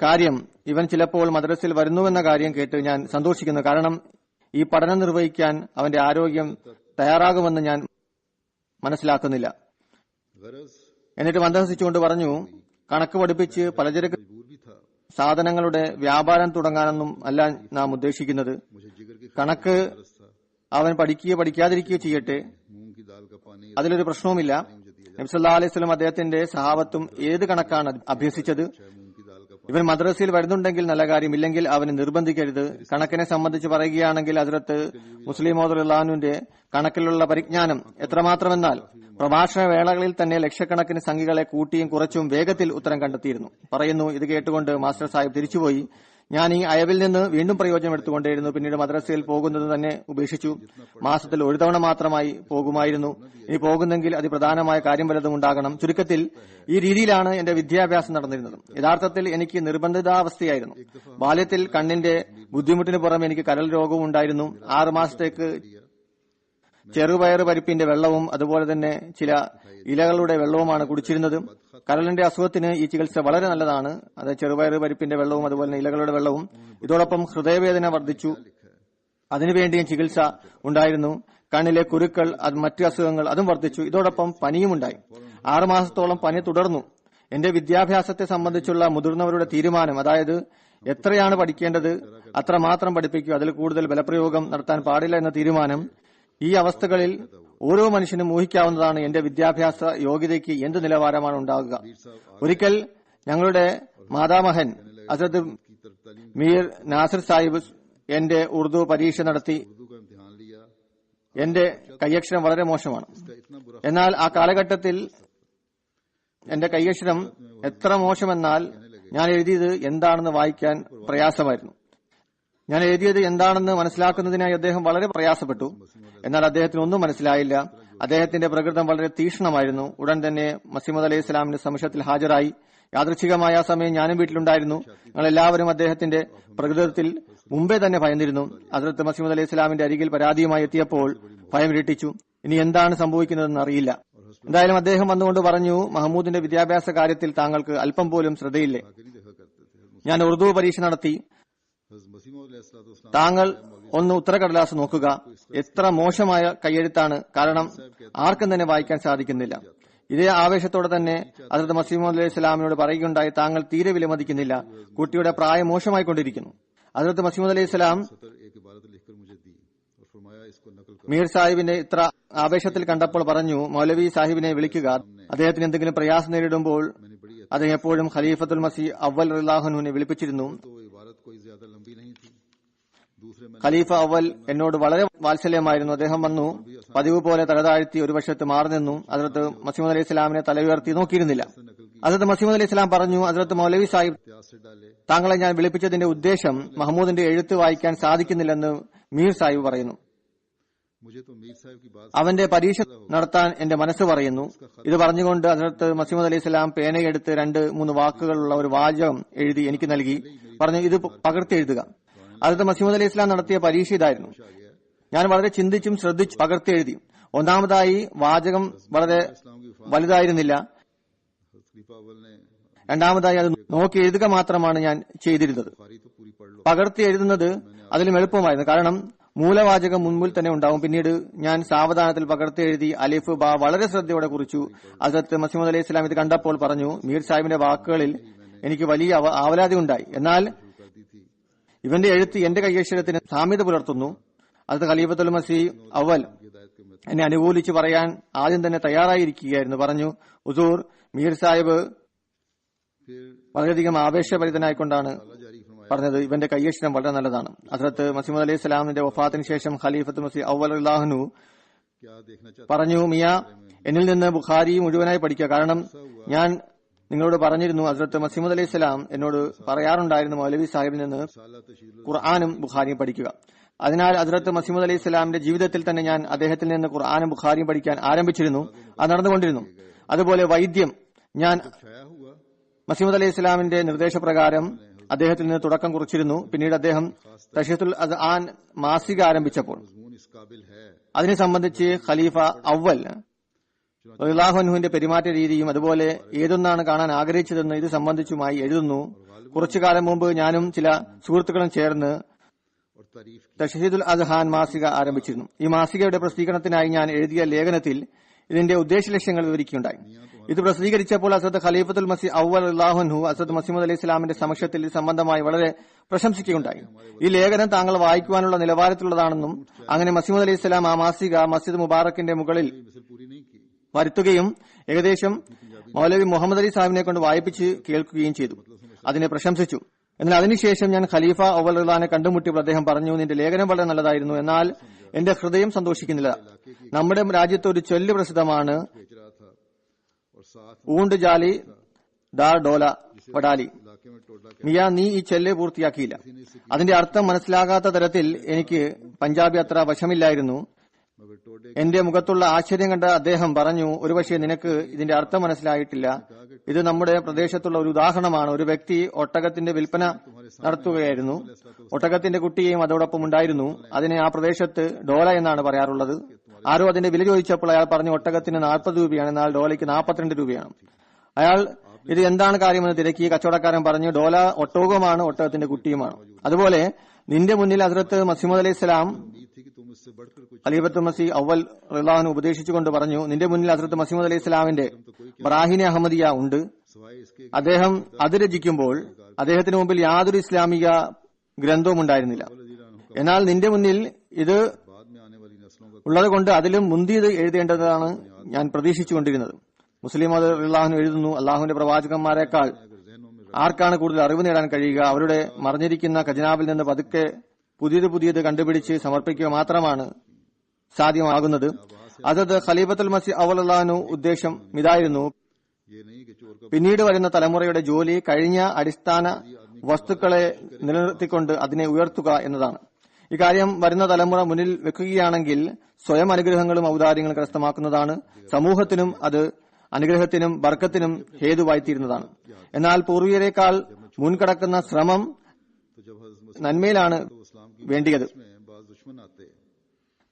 കാര്യം, ഇവൻ ചിലപ്പോൾ മദ്രസയിൽ വരുന്നുവെന്ന കാര്യം കേട്ട് ഞാൻ സന്തോഷിക്കുന്നു. കാരണം ഈ പഠനം നിർവഹിക്കാൻ അവന്റെ ആരോഗ്യം തയ്യാറാകുമെന്ന് ഞാൻ മനസ്സിലാക്കുന്നില്ല. എന്നിട്ട് മന്ദഹസിച്ചുകൊണ്ട് പറഞ്ഞു, കണക്ക് പഠിപ്പിച്ച് പലചരക്ക് സാധനങ്ങളുടെ വ്യാപാരം തുടങ്ങാനൊന്നും അല്ല നാം ഉദ്ദേശിക്കുന്നത്. കണക്ക് അവൻ പഠിക്കുകയോ പഠിക്കാതിരിക്കുകയോ ചെയ്യട്ടെ, അതിലൊരു പ്രശ്നവുമില്ല. നബി സല്ലല്ലാഹു അലൈഹി വസല്ലം അദ്ദേഹത്തിന്റെ സഹാബത്തും ഏത് കണക്കാണ് അഭ്യസിച്ചത്. ഇവൻ മദ്രസയിൽ വരുന്നുണ്ടെങ്കിൽ നല്ല കാര്യം, ഇല്ലെങ്കിൽ അവനെ നിർബന്ധിക്കരുത്. കണക്കിനെ സംബന്ധിച്ച് പറയുകയാണെങ്കിൽ ഹസ്രത്ത് മുസ്ലിം റളിയല്ലാഹുവിന്റെ കണക്കിലുള്ള പരിജ്ഞാനം എത്രമാത്രമെന്നാൽ പ്രഭാഷണ വേളകളിൽ തന്നെ ലക്ഷക്കണക്കിന് സംഖ്യകളെ കൂട്ടിയും കുറച്ചും വേഗത്തിൽ ഉത്തരം കണ്ടെത്തിയിരുന്നു. പറയുന്നു, ഇത് കേട്ടുകൊണ്ട് മാസ്റ്റർ സാഹിബ് തിരിച്ചുപോയി. ഞാൻ ഈ അയവിൽ നിന്ന് വീണ്ടും പ്രയോജനം എടുത്തുകൊണ്ടേയിരുന്നു. പിന്നീട് മദ്രസയിൽ പോകുന്നത് തന്നെ ഉപേക്ഷിച്ചു. മാസത്തിൽ ഒരു തവണ മാത്രമായി പോകുമായിരുന്നു. ഇനി പോകുന്നെങ്കിൽ അതിപ്രധാനമായ കാര്യം വല്ലതും ഉണ്ടാകണം. ചുരുക്കത്തിൽ ഈ രീതിയിലാണ് എന്റെ വിദ്യാഭ്യാസം നടന്നിരുന്നത്. യഥാർത്ഥത്തിൽ എനിക്ക് നിർബന്ധിതാവസ്ഥയായിരുന്നു. ബാല്യത്തിൽ കണ്ണിന്റെ ബുദ്ധിമുട്ടിന് പുറമെ എനിക്ക് കരൾ രോഗവും ഉണ്ടായിരുന്നു. 6 മാസത്തേക്ക് ചെറുപയറ് പരിപ്പിന്റെ വെള്ളവും അതുപോലെ തന്നെ ചില ഇലകളുടെ വെള്ളവുമാണ് കുടിച്ചിരുന്നത്. കരളിന്റെ അസുഖത്തിന് ഈ ചികിത്സ വളരെ നല്ലതാണ്. അത് ചെറുപയറ് പരിപ്പിന്റെ വെള്ളവും അതുപോലെ തന്നെ ഇലകളുടെ വെള്ളവും. ഇതോടൊപ്പം ഹൃദയവേദന വർദ്ധിച്ചു, അതിനുവേണ്ടിയും ചികിത്സ ഉണ്ടായിരുന്നു. കണ്ണിലെ കുരുക്കൾ, മറ്റു അസുഖങ്ങൾ അതും വർദ്ധിച്ചു. ഇതോടൊപ്പം പനിയും ഉണ്ടായി. 6 മാസത്തോളം പനി തുടർന്നു. എന്റെ വിദ്യാഭ്യാസത്തെ സംബന്ധിച്ചുള്ള മുതിർന്നവരുടെ തീരുമാനം, അതായത് എത്രയാണ് പഠിക്കേണ്ടത് അത്രമാത്രം പഠിപ്പിക്കുക, അതിൽ കൂടുതൽ ബലപ്രയോഗം നടത്താൻ പാടില്ല എന്ന തീരുമാനം, ഈ അവസ്ഥകളിൽ ഓരോ മനുഷ്യനും ഊഹിക്കാവുന്നതാണ് എന്റെ വിദ്യാഭ്യാസ യോഗ്യതയ്ക്ക് എന്ത് നിലവാരമാണ് ഉണ്ടാകുക. ഒരിക്കൽ ഞങ്ങളുടെ മാതാമഹൻ ഹസ്രത്ത് മീർ നാസിർ സാഹിബ് എന്റെ ഉറുദു പരീക്ഷ നടത്തി. എന്റെ കൈയക്ഷരം വളരെ മോശമാണ്. എന്നാൽ ആ കാലഘട്ടത്തിൽ എന്റെ കൈയക്ഷരം എത്ര മോശമെന്നാൽ ഞാൻ എഴുതിയത് എന്താണെന്ന് വായിക്കാൻ പ്രയാസമായിരുന്നു. ഞാൻ എഴുതിയത് എന്താണെന്ന് മനസ്സിലാക്കുന്നതിനായി അദ്ദേഹം വളരെ പ്രയാസപ്പെട്ടു. എന്നാൽ അദ്ദേഹത്തിന് ഒന്നും മനസ്സിലായില്ല. അദ്ദേഹത്തിന്റെ പ്രകൃതം വളരെ തീക്ഷ്ണമായിരുന്നു. ഉടൻ തന്നെ മസീഹ് അലൈഹി സ്വലാമിന്റെ സമക്ഷത്തിൽ ഹാജരായി. യാദൃച്ഛികമായ ആ സമയം ഞാനും വീട്ടിലുണ്ടായിരുന്നു. ഞങ്ങൾ എല്ലാവരും അദ്ദേഹത്തിന്റെ പ്രകൃതത്തിൽ മുമ്പേ തന്നെ ഭയന്നിരുന്നു. ഹസ്രത്ത് മസീഹ് അലൈഹി ഇസ്ലാമിന്റെ അരികിൽ പരാതിയുമായി എത്തിയപ്പോൾ ഭയം ഇരട്ടിച്ചു. ഇനി എന്താണ് സംഭവിക്കുന്നതെന്ന് അറിയില്ല. എന്തായാലും അദ്ദേഹം വന്നുകൊണ്ട് പറഞ്ഞു, മഹമ്മൂദിന്റെ വിദ്യാഭ്യാസ കാര്യത്തിൽ താങ്കൾക്ക് അല്പം പോലും ശ്രദ്ധയില്ലേ? ഞാൻ ഉറുദു പരീക്ഷ നടത്തി. താങ്കൾ ഒന്ന് ഉത്തരക്കടലാസ് നോക്കുക. എത്ര മോശമായ കയ്യെഴുത്താണ്. കാരണം ആർക്കും തന്നെ വായിക്കാൻ സാധിക്കുന്നില്ല. ഇതേ ആവേശത്തോടെ തന്നെ ഹസ്രത്ത് മസീഹ് അലൈഹി ഇസ്ലാമിനോട് പറയുകയുണ്ടായി, താങ്കൾ തീരെ വിലമതിക്കുന്നില്ല. കുട്ടിയുടെ പ്രായം മോശമായിക്കൊണ്ടിരിക്കുന്നു. ഹസ്രത്ത് മസീഹ് അലൈഹി ഇസ്ലാം മീർ സാഹിബിനെ ഇത്ര ആവേശത്തിൽ കണ്ടപ്പോൾ പറഞ്ഞു, മൗലവി സാഹിബിനെ വിളിക്കുക. അദ്ദേഹത്തിന് എന്തെങ്കിലും പ്രയാസം നേരിടുമ്പോൾ അദ്ദേഹം എപ്പോഴും ഖലീഫത്തുൽ മസീഹ് അവൽ റളിയല്ലാഹു അൻഹുവിനെ വിളിപ്പിച്ചിരുന്നു. ഖലീഫ അവൽ എന്നോട് വളരെ വാത്സല്യമായിരുന്നു. അദ്ദേഹം വന്നു പതിവ് പോലെ തലതാഴ്ത്തി ഒരു വശത്ത് മാറി നിന്നു. ഹസ്രത്ത് മസീഹ് അലൈഹി ഇസ്ലാമിനെ തല ഉയർത്തി നോക്കിയിരുന്നില്ല. ഹസ്രത്ത് മസീഹ് അലൈഹി ഇസ്ലാം പറഞ്ഞു, ഹസ്രത്ത് മൗലവി സാഹിബ്, താങ്കളെ ഞാൻ വിളിപ്പിച്ചതിന്റെ ഉദ്ദേശം മഹമ്മൂദിന്റെ എഴുത്ത് വായിക്കാൻ സാധിക്കുന്നില്ലെന്ന് മീർ സാഹിബ് പറയുന്നു. അവന്റെ പരീക്ഷ നടത്താൻ എന്റെ മനസ്സ് പറയുന്നു. ഇത് പറഞ്ഞുകൊണ്ട് ഹസ്രത്ത് മസീഹ് അലൈഹി ഇസ്ലാം പേനയെടുത്ത് 2-3 വാക്കുകളുള്ള ഒരു വാചകം എഴുതി എനിക്ക് നൽകി. പറഞ്ഞു, ഇത് പകർത്തി എഴുതുക. ഹസ്രത്ത് മസീഹ് അലൈഹി ഇസ്ലാം നടത്തിയ പരീക്ഷ ഇതായിരുന്നു. ഞാൻ വളരെ ചിന്തിച്ചും ശ്രദ്ധിച്ചും പകർത്തി എഴുതി. ഒന്നാമതായി വാചകം വളരെ വലുതായിരുന്നില്ല. രണ്ടാമതായി അത് നോക്കി എഴുതുക മാത്രമാണ് ഞാൻ ചെയ്തിരുന്നത്. പകർത്തി എഴുതുന്നത് അതിലും എളുപ്പമായിരുന്നു. കാരണം മൂലവാചകം മുൻപിൽ തന്നെ ഉണ്ടാവും. പിന്നീട് ഞാൻ സാവധാനത്തിൽ പകർത്തി എഴുതി അലിഫ് ബ വളരെ ശ്രദ്ധയോടെ കുറിച്ചു. ഹസ്രത്ത് മസീഹ് അലൈഹി ഇസ്ലാം ഇത് കണ്ടപ്പോൾ പറഞ്ഞു, മീർ സാഹിബിന്റെ വാക്കുകളിൽ എനിക്ക് വലിയ ആവലാതി ഉണ്ടായി. എന്നാൽ ഇവന്റെ എഴുത്ത് എന്റെ കൈയക്ഷരത്തിന് സാമ്യത പുലർത്തുന്നു. അത് ഖലീഫത്തുൽ മസീഹ് അവൽ എന്നെ അനുകൂലിച്ച് പറയാൻ ആദ്യം തന്നെ തയ്യാറായിരിക്കുകയായിരുന്നു. പറഞ്ഞു, ഹുസൂർ, മീർ സാഹിബ് വളരെയധികം ആവേശഭരിതനായിക്കൊണ്ടാണ് പറഞ്ഞത്, ഇവന്റെ കയ്യക്ഷരം വളരെ നല്ലതാണ്. ഹസ്രത്ത് മസീഹ് അലൈഹി സ്വലാമിന്റെ വഫാത്തിന് ശേഷം ഖലീഫത്തുൽ മസീഹ് അവൽ റളിയല്ലാഹു അൻഹു പറഞ്ഞു, മിയ, എന്നിൽ നിന്ന് ബുഖാരി മുഴുവനായി പഠിക്കുക. കാരണം ഞാൻ നിങ്ങളോട് പറഞ്ഞിരുന്നു, ഹസ്രത്ത് മസീഹ് അലൈഹി സ്വലാം എന്നോട് പറയാറുണ്ടായിരുന്നു മൗലവി സാഹിബിൽ നിന്ന് ഖുർആാനും ബുഖാരിയും പഠിക്കുക. അതിനാൽ ഹസ്രത്ത് മസീഹ് അലൈഹി സ്വലാമിന്റെ ജീവിതത്തിൽ തന്നെ ഞാൻ അദ്ദേഹത്തിൽ നിന്ന് ഖുർആാനും ബുഖാരിയും പഠിക്കാൻ ആരംഭിച്ചിരുന്നു. അത് നടന്നുകൊണ്ടിരുന്നു. അതുപോലെ വൈദ്യം ഞാൻ മസീഹ് അലൈഹി സ്വലാമിന്റെ നിർദ്ദേശപ്രകാരം അദ്ദേഹത്തിൽ നിന്ന് തുടക്കം കുറിച്ചിരുന്നു. പിന്നീട് അദ്ദേഹം തശീഹത്തുൽ അദ്ആൻ മാസിക ആരംഭിച്ചപ്പോൾ അതിനെ സംബന്ധിച്ച് ഖലീഫ അവൽ റളിയല്ലാഹു അൻഹുവിന്റെ പെരുമാറ്റ രീതിയും അതുപോലെ ഏതൊന്നാണ് കാണാൻ ആഗ്രഹിച്ചതെന്ന് ഇത് സംബന്ധിച്ചുമായി എഴുതുന്നു. കുറച്ചു കാലം മുമ്പ് ഞാനും ചില സുഹൃത്തുക്കളും ചേർന്ന് തശീഹത്തുൽ അദ്ആൻ മാസിക ആരംഭിച്ചിരുന്നു. ഈ മാസികയുടെ പ്രസിദ്ധീകരണത്തിനായി ഞാൻ എഴുതിയ ലേഖനത്തിൽ ഇതിന്റെ ഉദ്ദേശ ലക്ഷ്യങ്ങൾ വിവരിക്കുകയുണ്ടായി. ഇത് പ്രസിദ്ധീകരിച്ചപ്പോൾ ഹസ്രത്ത് ഖലീഫത്തുൽ മസീഹ് അവൽ റളിയല്ലാഹു അൻഹു ഹസ്രത്ത് മസീഹ് അലൈഹി ഇസ്ലാമിന്റെ സമക്ഷത്തിൽ ഇത് സംബന്ധമായി വളരെ പ്രശംസിക്കുകയുണ്ടായി. ഈ ലേഖനം താങ്കൾ വായിക്കുവാനുള്ള നിലവാരത്തിലുള്ളതാണെന്നും അങ്ങനെ മസീഹ് അലൈഹി ഇസ്ലാം ആ മാസിക മസ്ജിദ് മുബാറക്കിന്റെ മുകളിൽ വരുത്തുകയും ഏകദേശം മൗലവി മുഹമ്മദ് അലി സാഹിബിനെ കൊണ്ട് വായിപ്പിച്ച് കേൾക്കുകയും ചെയ്തു. അതിനെ പ്രശംസിച്ചു. എന്നാൽ അതിനുശേഷം ഞാൻ ഖലീഫ അവൽ റളിയല്ലാഹുവിനെ കണ്ടുമുട്ടിയപ്പോൾ അദ്ദേഹം പറഞ്ഞു, നിന്റെ ലേഖനം വളരെ നല്ലതായിരുന്നു, എന്നാൽ എന്റെ ഹൃദയം സന്തോഷിക്കുന്നില്ല. നമ്മുടെ രാജ്യത്ത് ഒരു ചൊല്ല് പ്രസിദ്ധമാണ്, ഊണ്ട് ജാലി ദാർ ഡോല വഡാലി. മിയ, നീ ഈ ചെല്ല് പൂർത്തിയാക്കിയില്ല. അതിന്റെ അർത്ഥം മനസ്സിലാകാത്ത തരത്തിൽ എനിക്ക് പഞ്ചാബി അത്ര വശമില്ലായിരുന്നു. എന്റെ മുഖത്തുള്ള ആശ്ചര്യം കണ്ട അദ്ദേഹം പറഞ്ഞു, ഒരുപക്ഷെ നിനക്ക് ഇതിന്റെ അർത്ഥം മനസ്സിലായിട്ടില്ല. ഇത് നമ്മുടെ പ്രദേശത്തുള്ള ഒരു ഉദാഹരണമാണ്. ഒരു വ്യക്തി ഒട്ടകത്തിന്റെ വിൽപ്പന നടത്തുകയായിരുന്നു. ഒട്ടകത്തിന്റെ കുട്ടിയെയും അതോടൊപ്പം ഉണ്ടായിരുന്നു. അതിനെ ആ പ്രദേശത്ത് ഡോല എന്നാണ് പറയാറുള്ളത്. ആരോ അതിന്റെ വില ചോദിച്ചപ്പോൾ അയാൾ പറഞ്ഞു, ഒട്ടകത്തിന് 40 രൂപയാണ്, എന്നാൽ ഡോലയ്ക്ക് 42 രൂപയാണ്. അയാൾ ഇത് എന്താണ് കാര്യമെന്ന് തിരക്കി. കച്ചവടക്കാരൻ പറഞ്ഞു, ഡോല ഒട്ടകവുമാണ്, ഒട്ടകത്തിന്റെ കുട്ടിയുമാണ്. അതുപോലെ നിന്റെ മുന്നിൽ ഹസ്രത്ത് മസീഹ് അലൈഹി സ്വലാം ഖലീഫത്തുൽ മസീഹ് അവൽ റളിയല്ലാഹു അൻഹു ഉപദേശിച്ചുകൊണ്ട് പറഞ്ഞു, നിന്റെ മുന്നിൽ ഹസ്രത്ത് മസീഹ് അലൈഹി സ്വലാമിന്റെ ബറാഹിനെ അഹമ്മദിയ ഉണ്ട്. അദ്ദേഹം അത് രചിക്കുമ്പോൾ അദ്ദേഹത്തിന് മുമ്പിൽ യാതൊരു ഇസ്ലാമിക ഗ്രന്ഥവും ഉണ്ടായിരുന്നില്ല. എന്നാൽ നിന്റെ മുന്നിൽ ഇത് ഉള്ളതുകൊണ്ട് അതിലും മുന്തിയത് എഴുതേണ്ടതാണ് ഞാൻ പ്രതീക്ഷിച്ചുകൊണ്ടിരുന്നത്. മുസ്ലിം റളിയല്ലാഹു എഴുതുന്നു, അള്ളാഹുവിന്റെ പ്രവാചകന്മാരെക്കാൾ ആർക്കാണ് കൂടുതൽ അറിവ് നേടാൻ കഴിയുക? അവരുടെ മറിഞ്ഞിരിക്കുന്ന ഖജനാവിൽ നിന്ന് പതുക്കെ പുതിയത് കണ്ടുപിടിച്ച് സമർപ്പിക്കുക മാത്രമാണ് സാധ്യമാകുന്നത്. അതത് ഖലീഫത്തുൽ മസീഹ് അവൽ റളിയല്ലാഹു അൻഹു ഉദ്ദേശം ഇതായിരുന്നു. പിന്നീട് വരുന്ന തലമുറയുടെ ജോലി കഴിഞ്ഞ അടിസ്ഥാന വസ്തുക്കളെ നിലനിർത്തിക്കൊണ്ട് അതിനെ ഉയർത്തുക എന്നതാണ്. ഇക്കാര്യം വരുന്ന തലമുറ മുന്നിൽ വെക്കുകയാണെങ്കിൽ സ്വയം അനുഗ്രഹങ്ങളും ഔദാര്യങ്ങളും കരസ്ഥമാക്കുന്നതാണ്. സമൂഹത്തിനും അത് അനുഗ്രഹത്തിനും ബർക്കത്തിനും ഹേതുവായിത്തീരുന്നതാണ്. എന്നാൽ പൂർവികരെക്കാൾ മുൻകടക്കുന്ന ശ്രമം നന്മയിലാണ് വേണ്ടിയത്.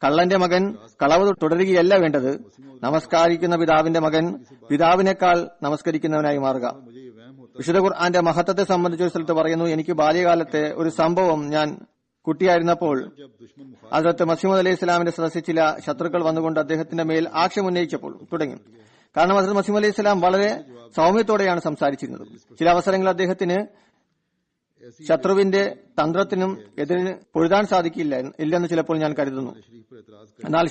കള്ളന്റെ മകൻ കളവ് തുടരുകയല്ല വേണ്ടത്. നമസ്കരിക്കുന്ന പിതാവിന്റെ മകൻ പിതാവിനേക്കാൾ നമസ്കരിക്കുന്നവനായി മാറുക. വിശുദ്ധ ഖുർആന്റെ മഹത്വത്തെ സംബന്ധിച്ച ഒരു സ്ഥലത്ത് പറയുന്നു, എനിക്ക് ബാല്യകാലത്തെ ഒരു സംഭവം, ഞാൻ കുട്ടിയായിരുന്നപ്പോൾ ഹദ്റത്ത് മസീഹ് അലൈഹി ഇസ്ലാമിന്റെ സദസ്സിൽ ചില ശത്രുക്കൾ വന്നുകൊണ്ട് അദ്ദേഹത്തിന്റെ മേൽ ആക്ഷേപം ഉന്നയിച്ചപ്പോൾ തുടങ്ങി. കാരണം ഹദ്റത്ത് മസീഹ് അലൈഹി ഇസ്ലാം വളരെ സൗമ്യത്തോടെയാണ് സംസാരിച്ചിരുന്നത്. ചില അവസരങ്ങളിൽ അദ്ദേഹത്തിന് ശത്രുവിന്റെ തന്ത്രത്തിനും എതിരിന് പൊരുതാൻ സാധിക്കില്ല ഇല്ലെന്ന് ചിലപ്പോൾ ഞാൻ കരുതുന്നു. എന്നാൽ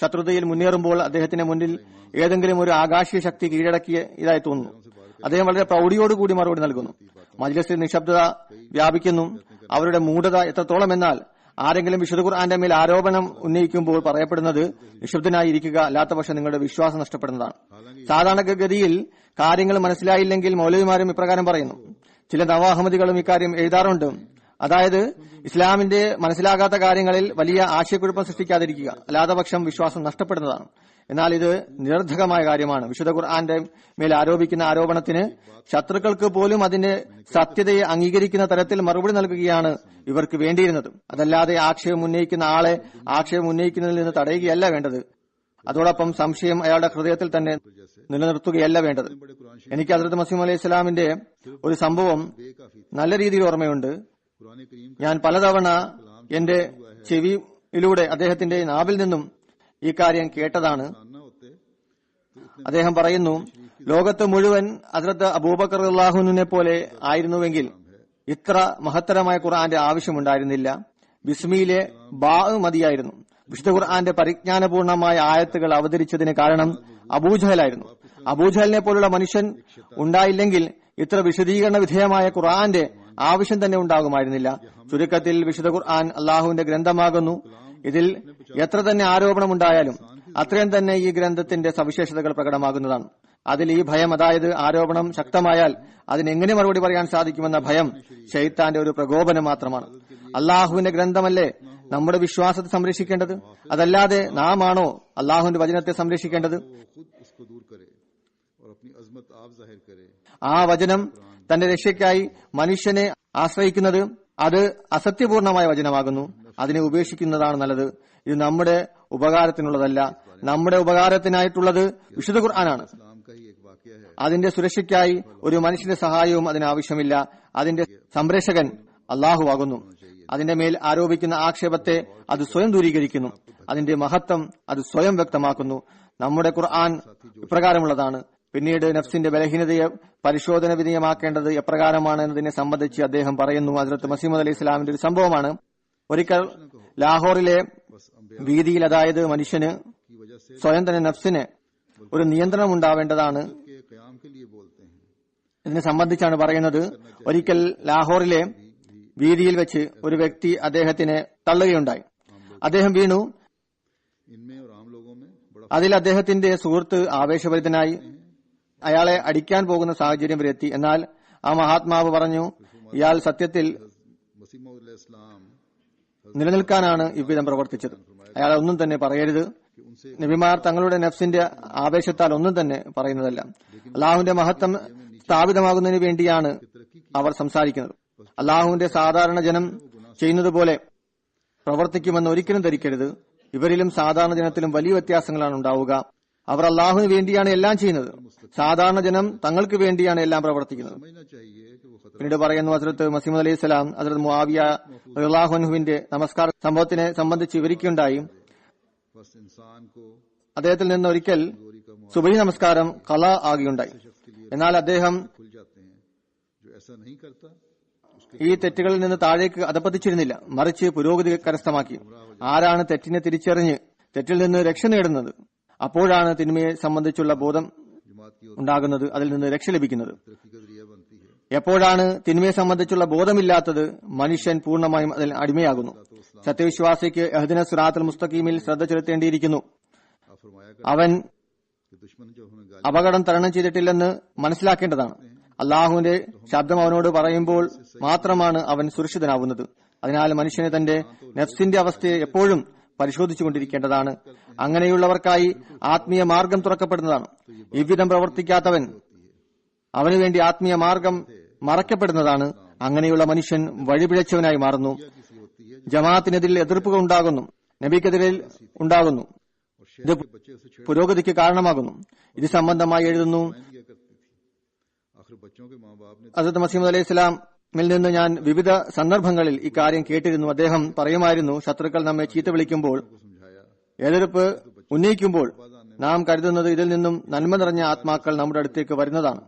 ശത്രുതയിൽ മുന്നേറുമ്പോൾ അദ്ദേഹത്തിന്റെ മുന്നിൽ ഏതെങ്കിലും ഒരു ആകാശീയ ശക്തി കീഴടക്കിയതായി തോന്നുന്നു. അദ്ദേഹം വളരെ പ്രൗഢിയോടുകൂടി മറുപടി നൽകുന്നു. മജ്ലിസിൽ നിശബ്ദത വ്യാപിക്കുന്നു. അവരുടെ മൂഢത എത്രത്തോളം എന്നാൽ ആരെങ്കിലും വിശുദ്ധ ഖുർആന്റെ മേൽ ആരോപണം ഉന്നയിക്കുമ്പോൾ പറയപ്പെടുന്നത് നിശബ്ദനായിരിക്കുക, അല്ലാത്തപക്ഷം നിങ്ങളുടെ വിശ്വാസം നഷ്ടപ്പെടുന്നതാണ്. സാധാരണഗതിയിൽ കാര്യങ്ങൾ മനസ്സിലായില്ലെങ്കിൽ മൗലവിമാരും ഇപ്രകാരം പറയുന്നു. ചില നവാഹമ്മദികളും ഇക്കാര്യം എഴുതാറുണ്ട്. അതായത് ഇസ്ലാമിന്റെ മനസ്സിലാകാത്ത കാര്യങ്ങളിൽ വലിയ ആശയക്കുഴപ്പം സൃഷ്ടിക്കാതിരിക്കുക, അല്ലാത്തപക്ഷം വിശ്വാസം നഷ്ടപ്പെടുന്നതാണ്. എന്നാൽ ഇത് നിരർത്ഥകമായ കാര്യമാണ്. വിശുദ്ധ ഖുർആന്റെ മേൽ ആരോപിക്കുന്ന ആരോപണത്തിന് ശത്രുക്കൾക്ക് പോലും അതിന്റെ സത്യതയെ അംഗീകരിക്കുന്ന തരത്തിൽ മറുപടി നൽകുകയാണ് ഇവർക്ക് വേണ്ടിയിരുന്നത്. അതല്ലാതെ ആക്ഷേപം ഉന്നയിക്കുന്ന ആളെ ആക്ഷേപം ഉന്നയിക്കുന്നതിൽ നിന്ന് തടയുകയല്ല വേണ്ടത്. അതോടൊപ്പം സംശയം അയാളുടെ ഹൃദയത്തിൽ തന്നെ നിലനിർത്തുകയല്ല വേണ്ടത്. എനിക്ക് ഹദ്റത്ത് മസീഹ് അലൈഹി ഇസ്ലാമിന്റെ ഒരു സംഭവം നല്ല രീതിയിൽ ഓർമ്മയുണ്ട്. ഞാൻ പലതവണ എന്റെ ചെവിയിലൂടെ അദ്ദേഹത്തിന്റെ നാവിൽ നിന്നും ഈ കാര്യം കേട്ടതാണ്. അദ്ദേഹം പറയുന്നു, ലോകത്ത് മുഴുവൻ ഹദ്റത്ത് അബൂബക്കർ റളിയല്ലാഹുവിനെ പോലെ ആയിരുന്നുവെങ്കിൽ ഇത്ര മഹത്തരമായ ഖുർആന്റെ ആവശ്യമുണ്ടായിരുന്നില്ല. ബിസ്മിയിലെ ബാ മതിയായിരുന്നു. വിശുദ്ധ ഖുർആന്റെ പരിജ്ഞാനപൂർണമായ ആയത്തുകൾ അവതരിച്ചതിന് കാരണം അബൂജഹലായിരുന്നു. അബൂജഹലിനെ പോലുള്ള മനുഷ്യൻ ഉണ്ടായില്ലെങ്കിൽ ഇത്ര വിശദീകരണ വിധേയമായ ഖുർആന്റെ ആവശ്യം തന്നെ ഉണ്ടാകുമായിരുന്നില്ല. ചുരുക്കത്തിൽ വിശുദ്ധ ഖുർആൻ അള്ളാഹുവിന്റെ ഗ്രന്ഥമാകുന്നു. ഇതിൽ എത്ര തന്നെ ആരോപണമുണ്ടായാലും അത്രയും തന്നെ ഈ ഗ്രന്ഥത്തിന്റെ സവിശേഷതകൾ പ്രകടമാകുന്നതാണ്. അതിൽ ഈ ഭയം, അതായത് ആരോപണം ശക്തമായാൽ അതിനെങ്ങനെ മറുപടി പറയാൻ സാധിക്കുമെന്ന ഭയം ശൈത്താന്റെ ഒരു പ്രകോപനം മാത്രമാണ്. അള്ളാഹുവിന്റെ ഗ്രന്ഥമല്ലേ നമ്മുടെ വിശ്വാസത്തെ സംരക്ഷിക്കേണ്ടത്? അതല്ലാതെ നാം ആണോ അള്ളാഹുവിന്റെ വചനത്തെ സംരക്ഷിക്കേണ്ടത്? ആ വചനം തന്റെ രക്ഷയ്ക്കായി മനുഷ്യനെ ആശ്രയിക്കുന്നത് അത് അസത്യപൂർണമായ വചനമാകുന്നു. അതിനെ ഉപേക്ഷിക്കുന്നതാണ് നല്ലത്. ഇത് നമ്മുടെ ഉപകാരത്തിനുള്ളതല്ല. നമ്മുടെ ഉപകാരത്തിനായിട്ടുള്ളത് വിശുദ്ധ ഖുർആനാണ്. അതിന്റെ സുരക്ഷയ്ക്കായി ഒരു മനുഷ്യന്റെ സഹായവും അതിനാവശ്യമില്ല. അതിന്റെ സംരക്ഷകൻ അള്ളാഹുവാകുന്നു. അതിന്റെ മേൽ ആരോപിക്കുന്ന ആക്ഷേപത്തെ അത് സ്വയം ദൂരീകരിക്കുന്നു. അതിന്റെ മഹത്വം അത് സ്വയം വ്യക്തമാക്കുന്നു. നമ്മുടെ ഖുർആൻ ഇപ്രകാരമുള്ളതാണ്. പിന്നീട് നഫ്സിന്റെ ബലഹീനതയെ പരിശോധന വിധേയമാക്കേണ്ടത് എപ്രകാരമാണ് എന്നതിനെ സംബന്ധിച്ച് അദ്ദേഹം പറയുന്നു. ഹദ്റത്ത് മസീഹ് അലൈഹി ഇസ്ലാമിന്റെ ഒരു സംഭവമാണ്. ഒരിക്കൽ ലാഹോറിലെ വീതിയിൽ, അതായത് മനുഷ്യന് സ്വയം തന്നെ നഫ്സിന് ഒരു നിയന്ത്രണം ഉണ്ടാവേണ്ടതാണ്. ഇതിനെ സംബന്ധിച്ചാണ് പറയുന്നത്. ഒരിക്കൽ ലാഹോറിലെ വീതിയിൽ വെച്ച് ഒരു വ്യക്തി അദ്ദേഹത്തിനെ തള്ളുകയുണ്ടായി. അദ്ദേഹം വീണു. അതിൽ അദ്ദേഹത്തിന്റെ സുഹൃത്ത് ആവേശഭരിതനായി അയാളെ അടിക്കാൻ പോകുന്ന സാഹചര്യം വരെ എത്തി. എന്നാൽ ആ മഹാത്മാവ് പറഞ്ഞു, ഇയാൾ സത്യത്തിൽ നിലനിൽക്കാനാണ് ഇவ்விധം പ്രവർത്തിച്ചത്. അയാൾ ഒന്നും തന്നെ പറയരുത്. നബിമാർ തങ്ങളുടെ നഫ്സിന്റെ ആവേശത്താൽ ഒന്നും തന്നെ പറയുന്നതല്ല. അള്ളാഹുവിന്റെ മഹത്വം സ്ഥാപിതമാകുന്നതിന് വേണ്ടിയാണ് അവർ സംസാരിക്കുന്നത്. അള്ളാഹുവിന്റെ സാധാരണ ജനം ചെയ്യുന്നത് പോലെ പ്രവർത്തിക്കുമെന്ന് ഒരിക്കലും ധരിക്കരുത്. ഇവരിലും സാധാരണ ജനത്തിലും വലിയ വ്യത്യാസങ്ങളാണ് ഉണ്ടാവുക. അവർ അള്ളാഹുവിന് വേണ്ടിയാണ് എല്ലാം ചെയ്യുന്നത്. സാധാരണ ജനം തങ്ങൾക്ക് വേണ്ടിയാണ് എല്ലാം പ്രവർത്തിക്കുന്നത്. പിന്നീട് പറയുന്നു, ഹദ്റത്ത് മസീഹ് അലൈഹി സ്വലാം ഹദ്റത്ത് മുആവിയ റളിയല്ലാഹു അൻഹുവിന്റെ നമസ്കാര സംഭവത്തിനെ സംബന്ധിച്ച് വിവരിക്കുകയുണ്ടായി. അദ്ദേഹത്തിൽ നിന്ന് ഒരിക്കൽ സുബഹി നമസ്കാരം ഖളാ ആകുകയുണ്ടായി. എന്നാൽ അദ്ദേഹം ഈ തെറ്റുകളിൽ നിന്ന് താഴേക്ക് അധപ്പതിച്ചിരുന്നില്ല, മറിച്ച് പുരോഗതി കരസ്ഥമാക്കി. ആരാണ് തെറ്റിനെ തിരിച്ചറിഞ്ഞ് തെറ്റിൽ നിന്ന് രക്ഷ നേടുന്നത്, അപ്പോഴാണ് തിന്മയെ സംബന്ധിച്ചുള്ള ബോധം ഉണ്ടാകുന്നത്, അതിൽ നിന്ന് രക്ഷ ലഭിക്കുന്നത്. എപ്പോഴാണ് തിന്മയെ സംബന്ധിച്ചുള്ള ബോധമില്ലാത്തത്, മനുഷ്യൻ പൂർണ്ണമായും അതിൽ അടിമയാകുന്നു. സത്യവിശ്വാസിക്ക് ഇഹ്ദിന സിറാത്തുൽ മുസ്തഖീമിൽ ശ്രദ്ധ ചെലുത്തേണ്ടിയിരിക്കുന്നു. അവൻ അപകടം തരണം ചെയ്തിട്ടില്ലെന്ന് മനസ്സിലാക്കേണ്ടതാണ്. അള്ളാഹുവിന്റെ ശബ്ദം അവനോട് പറയുമ്പോൾ മാത്രമാണ് അവൻ സുരക്ഷിതനാവുന്നത്. അതിനാൽ മനുഷ്യനെ തന്റെ നഫ്സിന്റെ അവസ്ഥയെ എപ്പോഴും പരിശോധിച്ചുകൊണ്ടിരിക്കേണ്ടതാണ്. അങ്ങനെയുള്ളവർക്കായി ആത്മീയ മാർഗം തുറക്കപ്പെടുന്നതാണ്. ഇவ்விധം പ്രവർത്തിക്കാത്തവൻ അവനുവേണ്ടി ആത്മീയ മാർഗം മറയ്ക്കപ്പെടുന്നതാണ്. അങ്ങനെയുള്ള മനുഷ്യൻ വഴിപിഴച്ചവനായി മാറുന്നു. ജമാഅത്തിനെതിരിൽ എതിർപ്പുകൾ ഉണ്ടാകുന്നു, നബിക്കെതിരെ ഉണ്ടാകുന്നു. ഇത് പുരോഗതിക്ക് കാരണമാകുന്നു. ഇത് സംബന്ധമായി എഴുതുന്നു, ഹസ്രത്ത് മസീഹ് അലൈഹി സ്വലാമിൽ നിന്ന് ഞാൻ വിവിധ സന്ദർഭങ്ങളിൽ ഇക്കാര്യം കേട്ടിരുന്നു. അദ്ദേഹം പറയുമായിരുന്നു, ശത്രുക്കൾ നമ്മെ ചീത്ത വിളിക്കുമ്പോൾ, എതിർപ്പ് ഉന്നയിക്കുമ്പോൾ നാം കരുതുന്നത് ഇതിൽ നിന്നും നന്മ നിറഞ്ഞ ആത്മാക്കൾ നമ്മുടെ അടുത്തേക്ക് വരുന്നതാണ്.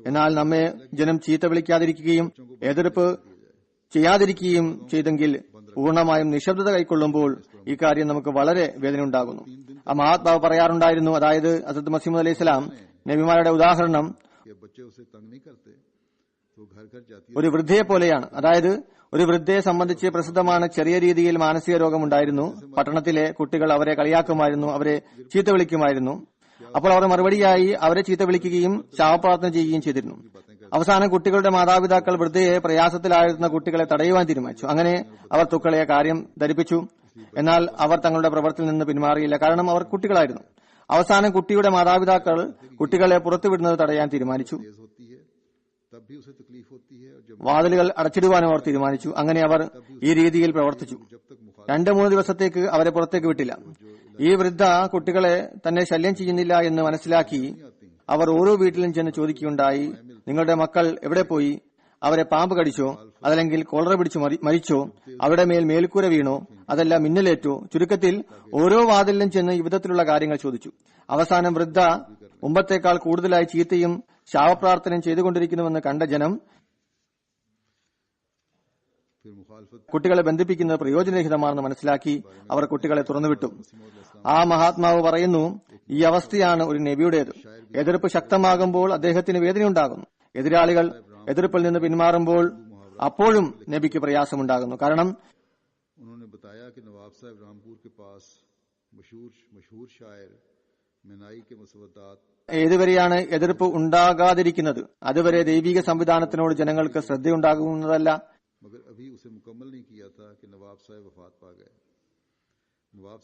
എന്നാൽ നമ്മെ ജനം ചീത്ത വിളിക്കാതിരിക്കുകയും എതിർപ്പ് ചെയ്യാതിരിക്കുകയും ചെയ്തെങ്കിൽ പൂർണ്ണമായും നിശബ്ദത കൈക്കൊള്ളുമ്പോൾ ഈ കാര്യം നമുക്ക് വളരെ വേദന ഉണ്ടാകുന്നു. ആ മഹാത്മാവ് പറയാറുണ്ടായിരുന്നു, അതായത് ഹസ്രത്ത് മസീഹ് അലൈഹി സ്വലാം നബിമാരുടെ ഉദാഹരണം ഒരു വൃദ്ധയെ പോലെയാണ്. അതായത് ഒരു വൃദ്ധയെ സംബന്ധിച്ച് പ്രസിദ്ധമാണ്, ചെറിയ രീതിയിൽ മാനസിക രോഗമുണ്ടായിരുന്നു. പട്ടണത്തിലെ കുട്ടികൾ അവരെ കളിയാക്കുമായിരുന്നു, അവരെ ചീത്ത വിളിക്കുമായിരുന്നു. അപ്പോൾ അവർ മറുപടിയായി അവരെ ചീത്ത വിളിക്കുകയും ശാപപ്രാർത്ഥന ചെയ്യുകയും ചെയ്തിരുന്നു. അവസാനം കുട്ടികളുടെ മാതാപിതാക്കൾ വൃദ്ധയെ പ്രയാസത്തിലായിരുന്ന കുട്ടികളെ തടയുവാൻ തീരുമാനിച്ചു. അങ്ങനെ അവർ തുക്കളെ കാര്യം ധരിപ്പിച്ചു. എന്നാൽ അവർ തങ്ങളുടെ പ്രവർത്തിയിൽ നിന്ന് പിന്മാറിയില്ല, കാരണം അവർ കുട്ടികളായിരുന്നു. അവസാനം കുട്ടിയുടെ മാതാപിതാക്കൾ കുട്ടികളെ പുറത്തുവിടുന്നത് തടയാൻ തീരുമാനിച്ചു. വാതിലുകൾ അടച്ചിടുവാനും അവർ തീരുമാനിച്ചു. അങ്ങനെ അവർ ഈ രീതിയിൽ പ്രവർത്തിച്ചു. 2-3 ദിവസത്തേക്ക് അവരെ പുറത്തേക്ക് വിട്ടില്ല. ഈ വൃദ്ധ കുട്ടികളെ തന്നെ ശല്യം ചെയ്യുന്നില്ല എന്ന് മനസ്സിലാക്കി അവർ ഓരോ വീട്ടിലും ചെന്ന് ചോദിക്കുകയുണ്ടായി, നിങ്ങളുടെ മക്കൾ എവിടെ പോയി? അവരെ പാമ്പ് കടിച്ചോ? അതല്ലെങ്കിൽ കോളറ പിടിച്ചു മരിച്ചോ? അവരുടെ മേൽ മേൽക്കൂര വീണോ? അതല്ല മിന്നലേറ്റോ? ചുരുക്കത്തിൽ ഓരോ വാതിലിലും ചെന്ന് ഈ വിധത്തിലുള്ള കാര്യങ്ങൾ ചോദിച്ചു. അവസാനം വൃദ്ധ മുമ്പത്തേക്കാൾ കൂടുതലായി ചീത്തയും ശാപപ്രാർത്ഥനയും ചെയ്തുകൊണ്ടിരിക്കുന്നുവെന്ന് കണ്ട ജനം കുട്ടികളെ ബന്ധിപ്പിക്കുന്നത് പ്രയോജനരഹിതമാണെന്ന് മനസ്സിലാക്കി അവർ കുട്ടികളെ തുറന്നുവിട്ടു. ആ മഹാത്മാവ് പറയുന്നു, ഈ അവസ്ഥയാണ് ഒരു നബിയുടേത്. എതിർപ്പ് ശക്തമാകുമ്പോൾ അദ്ദേഹത്തിന് വേദനയുണ്ടാകുന്നു. എതിരാളികൾ എതിർപ്പിൽ നിന്ന് പിന്മാറുമ്പോൾ അപ്പോഴും നബിക്ക് പ്രയാസമുണ്ടാകുന്നു. കാരണം ഏതുവരെയാണ് എതിർപ്പ് ഉണ്ടാകാതിരിക്കുന്നത്, അതുവരെ ദൈവിക സംവിധാനത്തിനോട് ജനങ്ങൾക്ക് ശ്രദ്ധയുണ്ടാകുന്നതല്ല.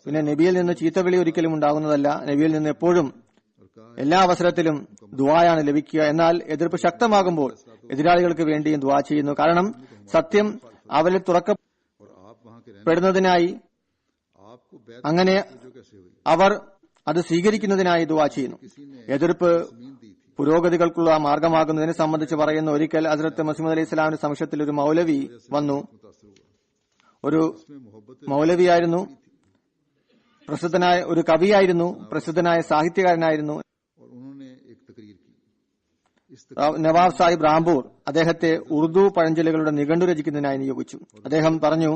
പിന്നെ നബിയിൽ നിന്ന് ചീത്തവിളി ഒരിക്കലും ഉണ്ടാകുന്നതല്ല. നബിയിൽ നിന്ന് എപ്പോഴും എല്ലാ അവസരത്തിലും ദുആയാണ് ലഭിക്കുക. എന്നാൽ എതിർപ്പ് ശക്തമാകുമ്പോൾ എതിരാളികൾക്ക് വേണ്ടിയും ദുആ ചെയ്യുന്നു. കാരണം സത്യം അവരിൽ തുറക്കപ്പെടുന്നതിനായി, അങ്ങനെ അവർ അത് സ്വീകരിക്കുന്നതിനായി ദുആ ചെയ്യുന്നു. എതിർപ്പ് പുരോഗതികൾക്കുള്ള മാർഗമാകുന്നതിനെ സംബന്ധിച്ച് പറയുന്ന, ഒരിക്കൽ ഹസ്രത്ത് മസീഹ് അലൈഹി സ്വലാമിന്റെ സമക്ഷത്തിൽ ഒരു മൗലവി വന്നു. ഒരു മൗലവിയായിരുന്നു, പ്രസിദ്ധനായ ഒരു കവിയായിരുന്നു, പ്രസിദ്ധനായ സാഹിത്യകാരനായിരുന്നു. നവാബ് സാഹിബ് റാംപൂർ അദ്ദേഹത്തെ ഉറുദു പഴഞ്ചൊല്ലുകളുടെ നിഘണ്ടു രചിക്കുന്നതിനായി നിയോഗിച്ചു. അദ്ദേഹം പറഞ്ഞു,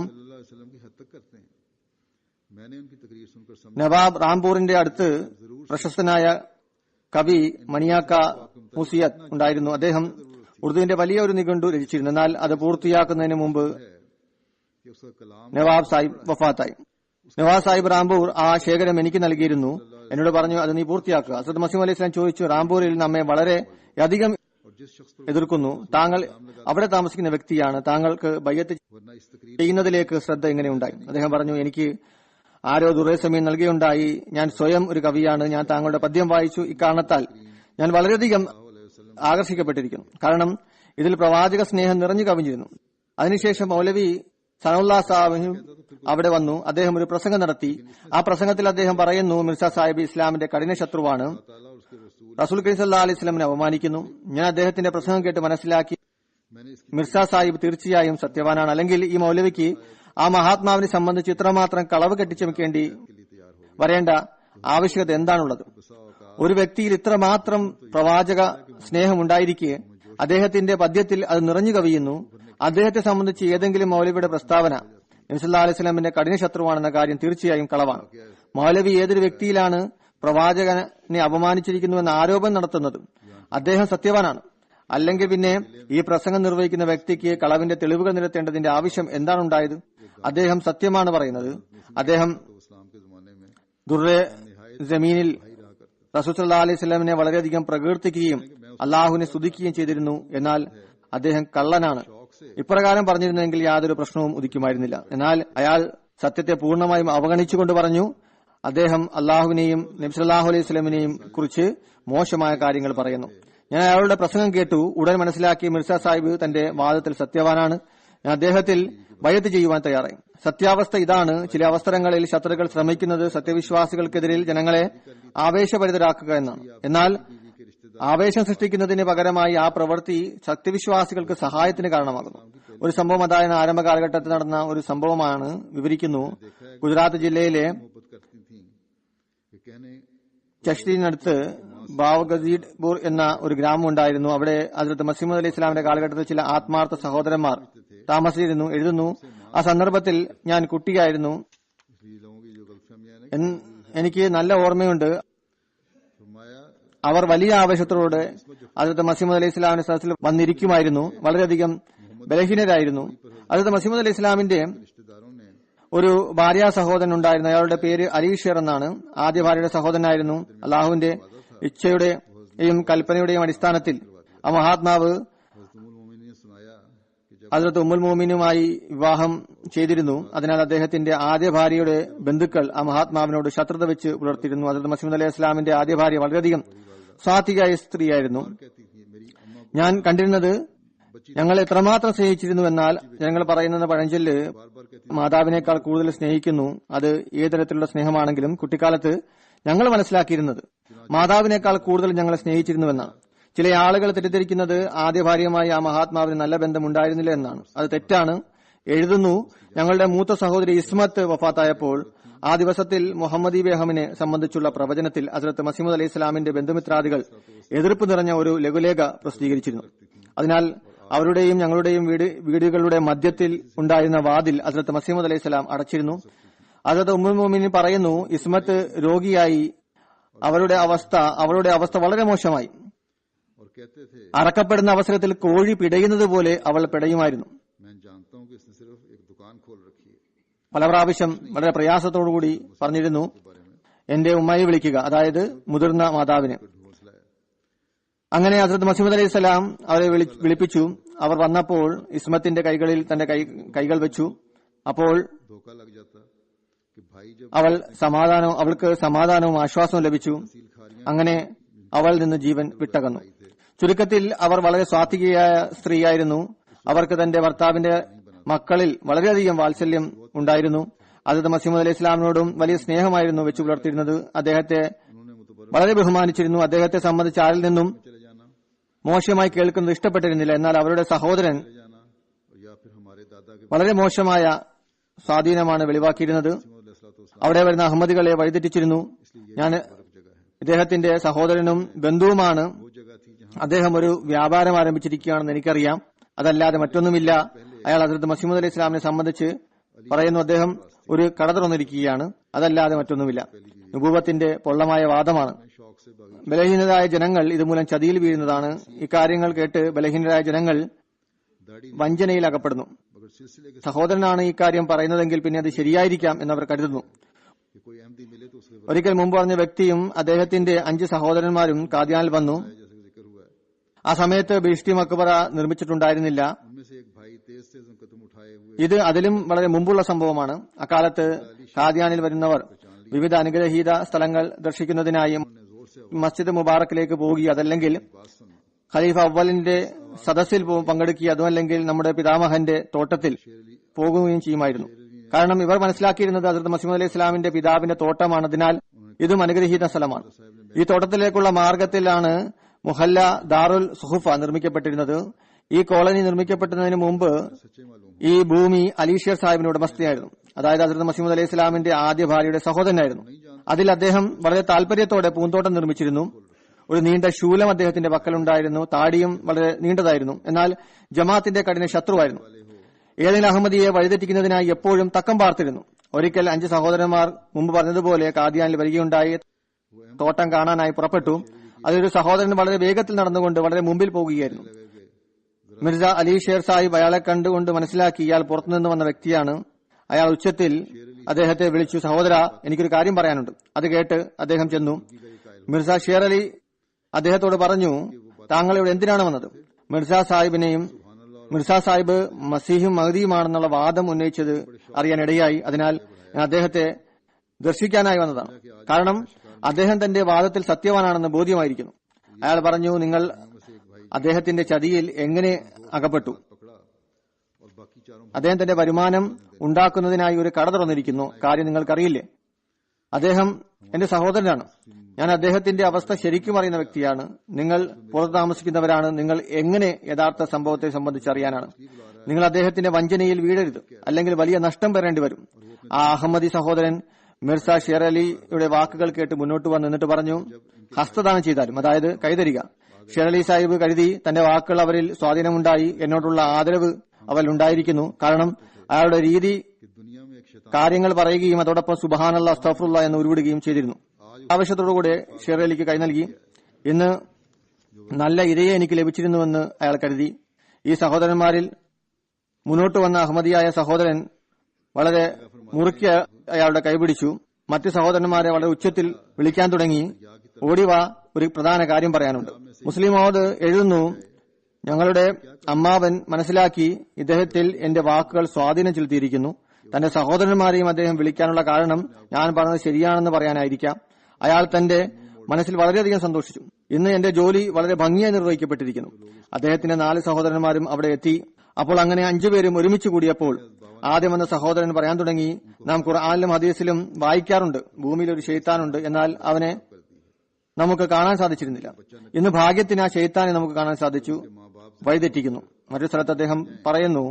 നവാബ് റാംപൂറിന്റെ അടുത്ത് പ്രശസ്തനായ കവി മണിയാക്ക മുസിയത്ത് ഉണ്ടായിരുന്നു. അദ്ദേഹം ഉറുദുവിന്റെ വലിയ ഒരു നിഘണ്ടു രചിച്ചിരുന്നു. എന്നാൽ അത് പൂർത്തിയാക്കുന്നതിന് മുമ്പ് നവാബ് സാഹിബ് വഫാത്തായി. നവാബ് സാഹിബ് റാംപൂർ ആ ശേഖരം എനിക്ക് നൽകിയിരുന്നു. എന്നോട് പറഞ്ഞു, അത് നീ പൂർത്തിയാക്കുക. ഹസ്രത്ത് മസീഹ് അലൈഹി സ്വലാം ചോദിച്ചു, റാംപൂരിൽ നമ്മെ വളരെ അധികം എതിർക്കുന്നു. താങ്കൾ അവിടെ താമസിക്കുന്ന വ്യക്തിയാണ്, താങ്കൾക്ക് ബയ്യത്ത് ചെയ്യുന്നതിലേക്ക് ശ്രദ്ധ എങ്ങനെ ഉണ്ടായി? അദ്ദേഹം പറഞ്ഞു, എനിക്ക് ആരോ ദുർസമയം നൽകുകയുണ്ടായി. ഞാൻ സ്വയം ഒരു കവിയാണ്, ഞാൻ താങ്കളുടെ പദ്യം വായിച്ചു. ഇക്കാരണത്താൽ ഞാൻ വളരെയധികം ആകർഷിക്കപ്പെട്ടിരിക്കുന്നു. കാരണം ഇതിൽ പ്രവാചക സ്നേഹം നിറഞ്ഞു കവിഞ്ഞിരുന്നു. അതിനുശേഷം മൗലവി സനഉല്ലാ സാഹിബ് അവിടെ വന്നു. അദ്ദേഹം ഒരു പ്രസംഗം നടത്തി. ആ പ്രസംഗത്തിൽ അദ്ദേഹം പറയുന്നു, മിർസ സാഹിബ് ഇസ്ലാമിന്റെ കഠിന ശത്രുവാണ്, റസൂൽ കരീം സല്ലല്ലാഹു അലൈഹി വസല്ലമയെ അപമാനിക്കുന്നു. ഞാൻ അദ്ദേഹത്തിന്റെ പ്രസംഗം കേട്ട് മനസ്സിലാക്കി, മിർസ സാഹിബ് തീർച്ചയായും സത്യവാനാണ്. അല്ലെങ്കിൽ ഈ മൗലവിക്ക് ആ മഹാത്മാവിനെ സംബന്ധിച്ച് ഇത്രമാത്രം കളവ് കെട്ടിച്ചമയ്ക്കേണ്ടി വരേണ്ട ആവശ്യകത എന്താണുള്ളത്? ഒരു വ്യക്തിയിൽ ഇത്രമാത്രം പ്രവാചക സ്നേഹമുണ്ടായിരിക്കെ അദ്ദേഹത്തിന്റെ പദ്യത്തിൽ അത് നിറഞ്ഞു കവിയുന്നു. അദ്ദേഹത്തെ സംബന്ധിച്ച് ഏതെങ്കിലും മൗലവിയുടെ പ്രസ്താവന നബി സല്ലല്ലാഹു അലൈഹി വസല്ലമിന്റെ കഠിന ശത്രുവാണെന്ന കാര്യം തീർച്ചയായും കളവാണ്. മൗലവി ഏതൊരു വ്യക്തിയിലാണ് പ്രവാചകനെ അപമാനിച്ചിരിക്കുന്നുവെന്ന ആരോപണം നടത്തുന്നത്, അദ്ദേഹം സത്യവാനാണ്. അല്ലെങ്കിൽ പിന്നെ ഈ പ്രസംഗം നിർവഹിക്കുന്ന വ്യക്തിക്ക് കളവിന്റെ തെളിവുകൾ നിരത്തേണ്ടതിന്റെ ആവശ്യം എന്താണുണ്ടായത്? അദ്ദേഹം സത്യമാണ് പറയുന്നത്. അദ്ദേഹം ദുർറെ ജമീനിൽ റസൂൽ സല്ലല്ലാഹു അലൈഹി വസല്ലമിനെ വളരെയധികം പ്രകീർത്തിക്കുകയും അള്ളാഹുവിനെ സ്തുതിക്കുകയും ചെയ്തിരുന്നു. എന്നാൽ അദ്ദേഹം കള്ളനാണ്. ഇപ്രകാരം പറഞ്ഞിരുന്നെങ്കിൽ യാതൊരു പ്രശ്നവും ഉദിക്കുമായിരുന്നില്ല. എന്നാൽ അയാൾ സത്യത്തെ പൂർണ്ണമായും അവഗണിച്ചുകൊണ്ട് പറഞ്ഞു, അദ്ദേഹം അള്ളാഹുവിനെയും നബി സല്ലല്ലാഹു അലൈഹി വസല്ലമിനെയും കുറിച്ച് മോശമായ കാര്യങ്ങൾ പറയുന്നു. ഞാൻ അയാളുടെ പ്രസംഗം കേട്ടു. ഉടൻ മനസ്സിലാക്കി മിർസ സാഹിബ് തന്റെ വാദത്തിൽ സത്യവാനാണ്. ഞാൻ അദ്ദേഹത്തിൽ ബൈഅത്ത് ചെയ്യുവാൻ തയ്യാറായി. സത്യാവസ്ഥ ഇതാണ്. ചില അവസരങ്ങളിൽ ശത്രുക്കൾ ശ്രമിക്കുന്നത് സത്യവിശ്വാസികൾക്കെതിരിൽ ജനങ്ങളെ ആവേശഭരിതരാക്കുക എന്നാണ്. എന്നാൽ ആവേശം സൃഷ്ടിക്കുന്നതിന് പകരമായി ആ പ്രവൃത്തി സത്യവിശ്വാസികൾക്ക് സഹായത്തിന് കാരണമാകുന്നു. ഒരു സംഭവം അതായത് ആരംഭ കാലഘട്ടത്തിൽ നടന്ന ഒരു സംഭവമാണ് വിവരിക്കുന്നു. ഗുജറാത്ത് ജില്ലയിലെ ചഷ്ടിനടുത്ത് ബാവഗസീഡ്പൂർ എന്ന ഒരു ഗ്രാമം ഉണ്ടായിരുന്നു. അവിടെ ഹസ്രത്ത് മസീഹ് അലൈഹി ഇസ്ലാമിന്റെ കാലഘട്ടത്തിൽ ചില ആത്മാർത്ഥ സഹോദരന്മാർ താമസിച്ചിരുന്നു. എഴുതുന്നു, ആ സന്ദർഭത്തിൽ ഞാൻ കുട്ടിയായിരുന്നു. എനിക്ക് നല്ല ഓർമ്മയുണ്ട്. അവർ വലിയ ആവേശത്തോടെ ഹസ്രത്ത് മസീഹ് അലൈഹി ഇസ്ലാമിന്റെ സദസ്സിൽ വന്നിരിക്കുമായിരുന്നു. വളരെയധികം ബലഹീനരായിരുന്നു. ഹസ്രത്ത് മസീഹ് അലൈഹി ഇസ്ലാമിന്റെ ഒരു ഭാര്യ സഹോദരൻ ഉണ്ടായിരുന്നു. അയാളുടെ പേര് അലീഷർ എന്നാണ്. ആദ്യ ഭാര്യയുടെ സഹോദരനായിരുന്നു. അള്ളാഹുവിന്റെ ഇച്ഛയുടെയും കൽപ്പനയുടെയും അടിസ്ഥാനത്തിൽ ആ മഹാത്മാവ് ഹസ്രത്ത് ഉമ്മുൽ മോമിനുമായി വിവാഹം ചെയ്തിരുന്നു. അതിനാൽ അദ്ദേഹത്തിന്റെ ആദ്യ ഭാര്യയുടെ ബന്ധുക്കൾ ആ മഹാത്മാവിനോട് ശത്രുത വെച്ച് പുലർത്തിയിരുന്നു. ഹസ്രത്ത് മസീഹ് അലൈഹി ഇസ്ലാമിന്റെ ആദ്യ ഭാര്യ വളരെയധികം സ്വാത്വികയായ സ്ത്രീയായിരുന്നു. ഞാൻ കണ്ടിരുന്നത് ഞങ്ങൾ എത്രമാത്രം സ്നേഹിച്ചിരുന്നു എന്നാൽ ഞങ്ങൾ പറയുന്ന പഴഞ്ചൊല്ല് മാതാവിനേക്കാൾ കൂടുതൽ സ്നേഹിക്കുന്നു. അത് ഏത് തരത്തിലുള്ള സ്നേഹമാണെങ്കിലും കുട്ടിക്കാലത്ത് ഞങ്ങൾ മനസ്സിലാക്കിയിരുന്നത് മാതാവിനേക്കാൾ കൂടുതൽ ഞങ്ങളെ സ്നേഹിച്ചിരുന്നുവെന്നാണ്. ചില ആളുകൾ തെറ്റിദ്ധരിക്കുന്നത് ആദ്യ ഭാര്യയുമായി ആ മഹാത്മാവിന് നല്ല ബന്ധം ഉണ്ടായിരുന്നില്ല എന്നാണ്. അത് തെറ്റാണ്. എഴുതുന്നു, ഞങ്ങളുടെ മൂത്ത സഹോദരി ഇസ്മത്ത് വഫാത്തായപ്പോൾ ആ ദിവസത്തിൽ മുഹമ്മദി ബേഹമിനെ സംബന്ധിച്ചുള്ള പ്രവചനത്തിൽ ഹസ്രത്ത് മസീഹ് അലൈഹി ഇസ്ലാമിന്റെ ബന്ധുമിത്രാദികൾ എതിർപ്പ് നിറഞ്ഞ ഒരു ലഘുലേഖ പ്രസിദ്ധീകരിച്ചിരുന്നു. അതിനാൽ അവരുടെയും ഞങ്ങളുടെയും വീടുകളുടെ മധ്യത്തിൽ ഉണ്ടായിരുന്ന വാതിൽ ഹസ്രത്ത് മസീഹ് അലൈഹി സ്വലാം അടച്ചിരുന്നു. ഹസ്രത്ത് ഉമ്മുൽ മോമിനീൻ പറയുന്നു, ഇസ്മത്ത് രോഗിയായി. അവളുടെ അവസ്ഥ വളരെ മോശമായി. അറക്കപ്പെടുന്ന അവസരത്തിൽ കോഴി പിടയുന്നത് പോലെ അവൾ പിടയുമായിരുന്നു. പല പ്രാവശ്യം വളരെ പ്രയാസത്തോടുകൂടി പറഞ്ഞിരുന്നു, എന്റെ ഉമ്മയെ വിളിക്കുക, അതായത് മുതിർന്ന മാതാവിനെ. അങ്ങനെ ഹസ്രത്ത് മസീഹ് അലൈഹി സ്വലാം അവരെ വിളിപ്പിച്ചു. അവർ വന്നപ്പോൾ ഇസ്മത്തിന്റെ കൈകളിൽ തന്റെ കൈകൾ വെച്ചു. അപ്പോൾ അവൾക്ക് സമാധാനവും ആശ്വാസവും ലഭിച്ചു. അങ്ങനെ അവൾ നിന്ന് ജീവൻ വിട്ടകന്നു. ചുരുക്കത്തിൽ അവർ വളരെ സ്വാത്വികയായ സ്ത്രീയായിരുന്നു. അവർക്ക് തന്റെ ഭർത്താവിന്റെ മക്കളിൽ വളരെയധികം വാത്സല്യം ഉണ്ടായിരുന്നു. ഹസ്രത്ത് മസീഹ് അലൈഹി ഇസ്ലാമിനോടും വലിയ സ്നേഹമായിരുന്നു വെച്ചു പുലർത്തിയിരുന്നത്. അദ്ദേഹത്തെ വളരെ ബഹുമാനിച്ചിരുന്നു. അദ്ദേഹത്തെ സംബന്ധിച്ച് ആരിൽ നിന്നും മോശമായി കേൾക്കുന്നത് ഇഷ്ടപ്പെട്ടിരുന്നില്ല. എന്നാൽ അവരുടെ സഹോദരൻ വളരെ മോശമായ സ്വാധീനമാണ് വെളിവാക്കിയിരുന്നത്. അവിടെ വരുന്ന അഹമ്മദികളെ വഴിതെറ്റിച്ചിരുന്നു. ഞാൻ ഇദ്ദേഹത്തിന്റെ സഹോദരനും ബന്ധുവുമാണ്. അദ്ദേഹം ഒരു വ്യാപാരം ആരംഭിച്ചിരിക്കുകയാണെന്ന് എനിക്കറിയാം. അതല്ലാതെ മറ്റൊന്നുമില്ല. അയാൾ ഹസ്രത്ത് മസീഹ് അലൈഹി ഇസ്ലാമിനെ സംബന്ധിച്ച് പറയുന്നു, അദ്ദേഹം ഒരു കട തുറന്നിരിക്കുകയാണ്. അതല്ലാതെ മറ്റൊന്നുമില്ല. നുബൂവത്തിന്റെ പൊള്ളമായ വാദമാണ്. ബലഹീനരായ ജനങ്ങൾ ഇതുമൂലം ചതിയിൽ വീഴുന്നതാണ്. ഇക്കാര്യങ്ങൾ കേട്ട് ബലഹീനരായ ജനങ്ങൾ വഞ്ചനയിൽ അകപ്പെടുന്നു. സഹോദരനാണ് ഇക്കാര്യം പറയുന്നതെങ്കിൽ പിന്നെ അത് ശരിയായിരിക്കാം എന്നവർ കരുതുന്നു. ഒരിക്കൽ മുമ്പ് പറഞ്ഞ വ്യക്തിയും അദ്ദേഹത്തിന്റെ 5 സഹോദരന്മാരും കാദിയാനിൽ വന്നു. ആ സമയത്ത് ബിഷ്ടി മക്ബറ നിർമ്മിച്ചിട്ടുണ്ടായിരുന്നില്ല. ഇത് അതിലും വളരെ മുമ്പുള്ള സംഭവമാണ്. അക്കാലത്ത് കാദിയാനിൽ വരുന്നവർ വിവിധ അനുഗ്രഹീത സ്ഥലങ്ങൾ ദർശിക്കുന്നതിനായി മസ്ജിദ് മുബാറക്കിലേക്ക് പോകുകയും അതല്ലെങ്കിൽ ഖലീഫ അവലിന്റെ സദസ്സിൽ പങ്കെടുക്കുകയും അതുമല്ലെങ്കിൽ നമ്മുടെ പിതാമഹന്റെ തോട്ടത്തിൽ പോകുകയും ചെയ്യുമായിരുന്നു. കാരണം ഇവർ മനസ്സിലാക്കിയിരുന്നത് ഹസ്രത്ത് മസീഹ് അലൈഹി ഇസ്ലാമിന്റെ പിതാവിന്റെ തോട്ടമാണ്. അതിനാൽ ഇതും അനുഗ്രഹീത സ്ഥലമാണ്. ഈ തോട്ടത്തിലേക്കുള്ള മാർഗത്തിലാണ് മുഹല്ല ദാറുൽ സുഹുഫ നിർമ്മിക്കപ്പെട്ടിരുന്നത്. ഈ കോളനി നിർമ്മിക്കപ്പെട്ടതിന് മുമ്പ് ഈ ഭൂമി അലീഷർ സാഹിബിന്റെ ഉടമസ്ഥയായിരുന്നു. അതായത് ഹസ്രത്ത് മസീഹ് അലൈഹി ഇസ്ലാമിന്റെ ആദ്യ ഭാര്യയുടെ സഹോദരനായിരുന്നു. അതിൽ അദ്ദേഹം വളരെ താല്പര്യത്തോടെ പൂന്തോട്ടം നിർമ്മിച്ചിരുന്നു. ഒരു നീണ്ട ശൂലം അദ്ദേഹത്തിന്റെ പക്കലുണ്ടായിരുന്നു. താടിയും വളരെ നീണ്ടതായിരുന്നു. എന്നാൽ ജമാഅത്തിന്റെ കഠിന ശത്രുവായിരുന്നു. ഏതെങ്കിലും അഹമ്മദിയെ വഴിതെറ്റിക്കുന്നതിനായി എപ്പോഴും തക്കം പാർത്തിരുന്നു. ഒരിക്കൽ 5 സഹോദരന്മാർ മുമ്പ് പറഞ്ഞതുപോലെ കാദിയാനിൽ വരികയുണ്ടായി. തോട്ടം കാണാനായി പുറപ്പെട്ടു. അതിലൊരു സഹോദരൻ വളരെ വേഗത്തിൽ നടന്നുകൊണ്ട് വളരെ മുമ്പിൽ പോകുകയായിരുന്നു. മിർസ അലി ഷേർ സാഹിബ് അയാളെ കണ്ടുകൊണ്ട് മനസ്സിലാക്കി ഇയാൾ പുറത്തുനിന്ന് വന്ന വ്യക്തിയാണ്. അയാൾ ഉച്ചത്തിൽ അദ്ദേഹത്തെ വിളിച്ചു, സഹോദര, എനിക്കൊരു കാര്യം പറയാനുണ്ട്. അത് കേട്ട് അദ്ദേഹം ചെന്നു. മിർസ ഷേർ അലി അദ്ദേഹത്തോട് പറഞ്ഞു, താങ്കൾ ഇവിടെ എന്തിനാണ് വന്നത്? മിർസ സാഹിബിനെയും മിർസ സാഹിബ് മസീഹും മഹദിയുമാണെന്നുള്ള വാദം ഉന്നയിച്ചത് അറിയാനിടയായി. അതിനാൽ ഞാൻ അദ്ദേഹത്തെ ദർശിക്കാനായി വന്നതാണ്. കാരണം അദ്ദേഹം തന്റെ വാദത്തിൽ സത്യവാനാണെന്ന് ബോധ്യമായിരിക്കുന്നു. അയാൾ പറഞ്ഞു, നിങ്ങൾ അദ്ദേഹത്തിന്റെ ചതിയിൽ എങ്ങനെ അകപ്പെട്ടു? അദ്ദേഹം തന്റെ വരുമാനം ഉണ്ടാക്കുന്നതിനായി ഒരു കട തുറന്നിരിക്കുന്നു. കാര്യം നിങ്ങൾക്കറിയില്ലേ? അദ്ദേഹം എന്റെ സഹോദരനാണ്. ഞാൻ അദ്ദേഹത്തിന്റെ അവസ്ഥ ശരിക്കും അറിയുന്ന വ്യക്തിയാണ്. നിങ്ങൾ പുറത്ത് താമസിക്കുന്നവരാണ്. നിങ്ങൾ എങ്ങനെ യഥാർത്ഥ സംഭവത്തെ സംബന്ധിച്ചറിയാനാണ്? നിങ്ങൾ അദ്ദേഹത്തിന്റെ വഞ്ചനയിൽ വീഴരുത്, അല്ലെങ്കിൽ വലിയ നഷ്ടം വരേണ്ടി വരും. ആ അഹമ്മദി സഹോദരൻ മിർസ ഷേർ അലിയുടെ വാക്കുകൾ കേട്ട് മുന്നോട്ട് വന്ന് എന്നിട്ട് പറഞ്ഞു, ഹസ്തദാനം ചെയ്താലും, അതായത് കൈതരിക. ഷേർ അലി സാഹിബ് കരുതി തന്റെ വാക്കുകൾ അവരിൽ സ്വാധീനമുണ്ടായി, എന്നോടുള്ള ആദരവ് അവരിൽ ഉണ്ടായിരിക്കുന്നു. കാരണം അയാളുടെ രീതി കാര്യങ്ങൾ പറയുകയും അതോടൊപ്പം സുബ്ഹാനല്ലാഹ് അസ്തഗ്ഫിറുല്ലാഹ് എന്ന് ഉരുവിടുകയും ചെയ്തിരുന്നു. ആവശ്യത്തോടുകൂടെ ഷേർ അലിക്ക് കൈ നൽകി. ഇന്ന് നല്ല ഇരയെ എനിക്ക് ലഭിച്ചിരുന്നുവെന്ന് അയാൾ കരുതി. ഈ സഹോദരന്മാരിൽ മുന്നോട്ട് വന്ന അഹമ്മദിയായ സഹോദരൻ വളരെ മുറുക്കി അയാളുടെ കൈപിടിച്ചു. മറ്റ് സഹോദരന്മാരെ വളരെ ഉച്ചത്തിൽ വിളിക്കാൻ തുടങ്ങി. ഓടിവാ, ഒരു പ്രധാന കാര്യം പറയാനുണ്ട്. മുസ്ലിം മൗദ് എഴുതുന്നു, ഞങ്ങളുടെ അമ്മാവൻ മനസ്സിലാക്കി ഇദ്ദേഹത്തിൽ എന്റെ വാക്കുകൾ സ്വാധീനം ചെലുത്തിയിരിക്കുന്നു. തന്റെ സഹോദരന്മാരെയും അദ്ദേഹം വിളിക്കാനുള്ള കാരണം ഞാൻ പറഞ്ഞത് ശരിയാണെന്ന് പറയാനായിരിക്കാം. അയാൾ തന്റെ മനസ്സിൽ വളരെയധികം സന്തോഷിച്ചു. ഇന്ന് എന്റെ ജോലി വളരെ ഭംഗിയായി നിർവഹിക്കപ്പെട്ടിരിക്കുന്നു. അദ്ദേഹത്തിന്റെ 4 സഹോദരന്മാരും അവിടെ എത്തി. അപ്പോൾ അങ്ങനെ 5 പേരും ഒരുമിച്ച് കൂടിയപ്പോൾ ആദ്യം വന്ന സഹോദരൻ പറയാൻ തുടങ്ങി, നാം ഖുർആനിലും ഹദീസിലും വായിക്കാറുണ്ട്, ഭൂമിയിൽ ഒരു ശൈത്താനുണ്ട്, എന്നാൽ അവനെ നമുക്ക് കാണാൻ സാധിച്ചിരുന്നില്ല. ഇന്ന് ഭാഗ്യത്തിന് ആ ശൈത്താനെ നമുക്ക് കാണാൻ സാധിച്ചു. വഴിതെറ്റിക്കുന്നു. മറ്റൊരു സ്ഥലത്ത് അദ്ദേഹം പറയുന്നു,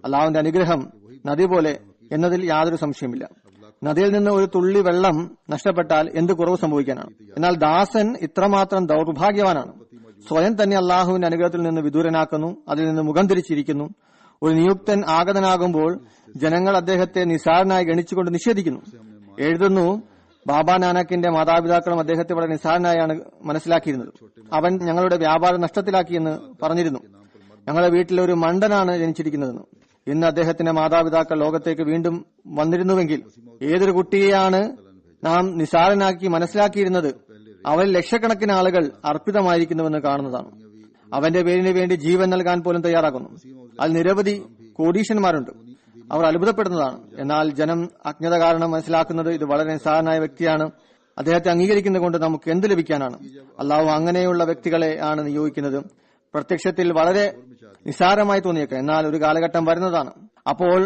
അള്ളാഹുവിന്റെ അനുഗ്രഹം നദി പോലെ എന്നതിൽ യാതൊരു സംശയമില്ല. നദിയിൽ നിന്ന് ഒരു തുള്ളി വെള്ളം നഷ്ടപ്പെട്ടാൽ എന്ത് കുറവ് സംഭവിക്കാനാണ്? എന്നാൽ ദാസൻ ഇത്രമാത്രം ദൗർഭാഗ്യവാനാണ്. സ്വയം തന്നെ അള്ളാഹുവിന്റെ അനുഗ്രഹത്തിൽ നിന്ന് വിദൂരനാക്കുന്നു, അതിൽ നിന്ന് മുഖം തിരിച്ചിരിക്കുന്നു. ഒരു നിയുക്തൻ ആഗതനാകുമ്പോൾ ജനങ്ങൾ അദ്ദേഹത്തെ നിസ്സാരനായി ഗണിച്ചുകൊണ്ട് നിഷേധിക്കുന്നു. എഴുതുന്നു, ബാബാ നാനക്കിന്റെ മാതാപിതാക്കളും അദ്ദേഹത്തെ വളരെ നിസ്സാരനായാണ് മനസ്സിലാക്കിയിരുന്നത്. അവൻ ഞങ്ങളുടെ വ്യാപാരം നഷ്ടത്തിലാക്കിയെന്ന് പറഞ്ഞിരുന്നു. ഞങ്ങളുടെ വീട്ടിൽ ഒരു മണ്ടനാണ് ജനിച്ചിരിക്കുന്നതെന്ന്. ഇന്ന് അദ്ദേഹത്തിന്റെ മാതാപിതാക്കൾ ലോകത്തേക്ക് വീണ്ടും വന്നിരുന്നുവെങ്കിൽ ഏതൊരു കുട്ടിയെയാണ് നാം നിസ്സാരനാക്കി മനസ്സിലാക്കിയിരുന്നത്, അവൻ ലക്ഷക്കണക്കിന് ആളുകൾ അർപ്പിതമായിരിക്കുന്നുവെന്ന് കാണുന്നതാണ്. അവന്റെ പേരിന് വേണ്ടി ജീവൻ നൽകാൻ പോലും തയ്യാറാകുന്നു. അതിൽ നിരവധി കോടീശന്മാരുണ്ട്. അവർ അത്ഭുതപ്പെടുന്നതാണ്. എന്നാൽ ജനം അജ്ഞത കാരണം മനസ്സിലാക്കുന്നത് ഇത് വളരെ നിസ്സാരനായ വ്യക്തിയാണ്. അദ്ദേഹത്തെ അംഗീകരിക്കുന്നത് കൊണ്ട് നമുക്ക് എന്ത് ലഭിക്കാനാണ്? അള്ളാഹു അങ്ങനെയുള്ള വ്യക്തികളെ ആണ് നിയോഗിക്കുന്നത്. പ്രത്യക്ഷത്തിൽ വളരെ നിസ്സാരമായി തോന്നിയേക്കാം, എന്നാൽ ഒരു കാലഘട്ടം വരുന്നതാണ്. അപ്പോൾ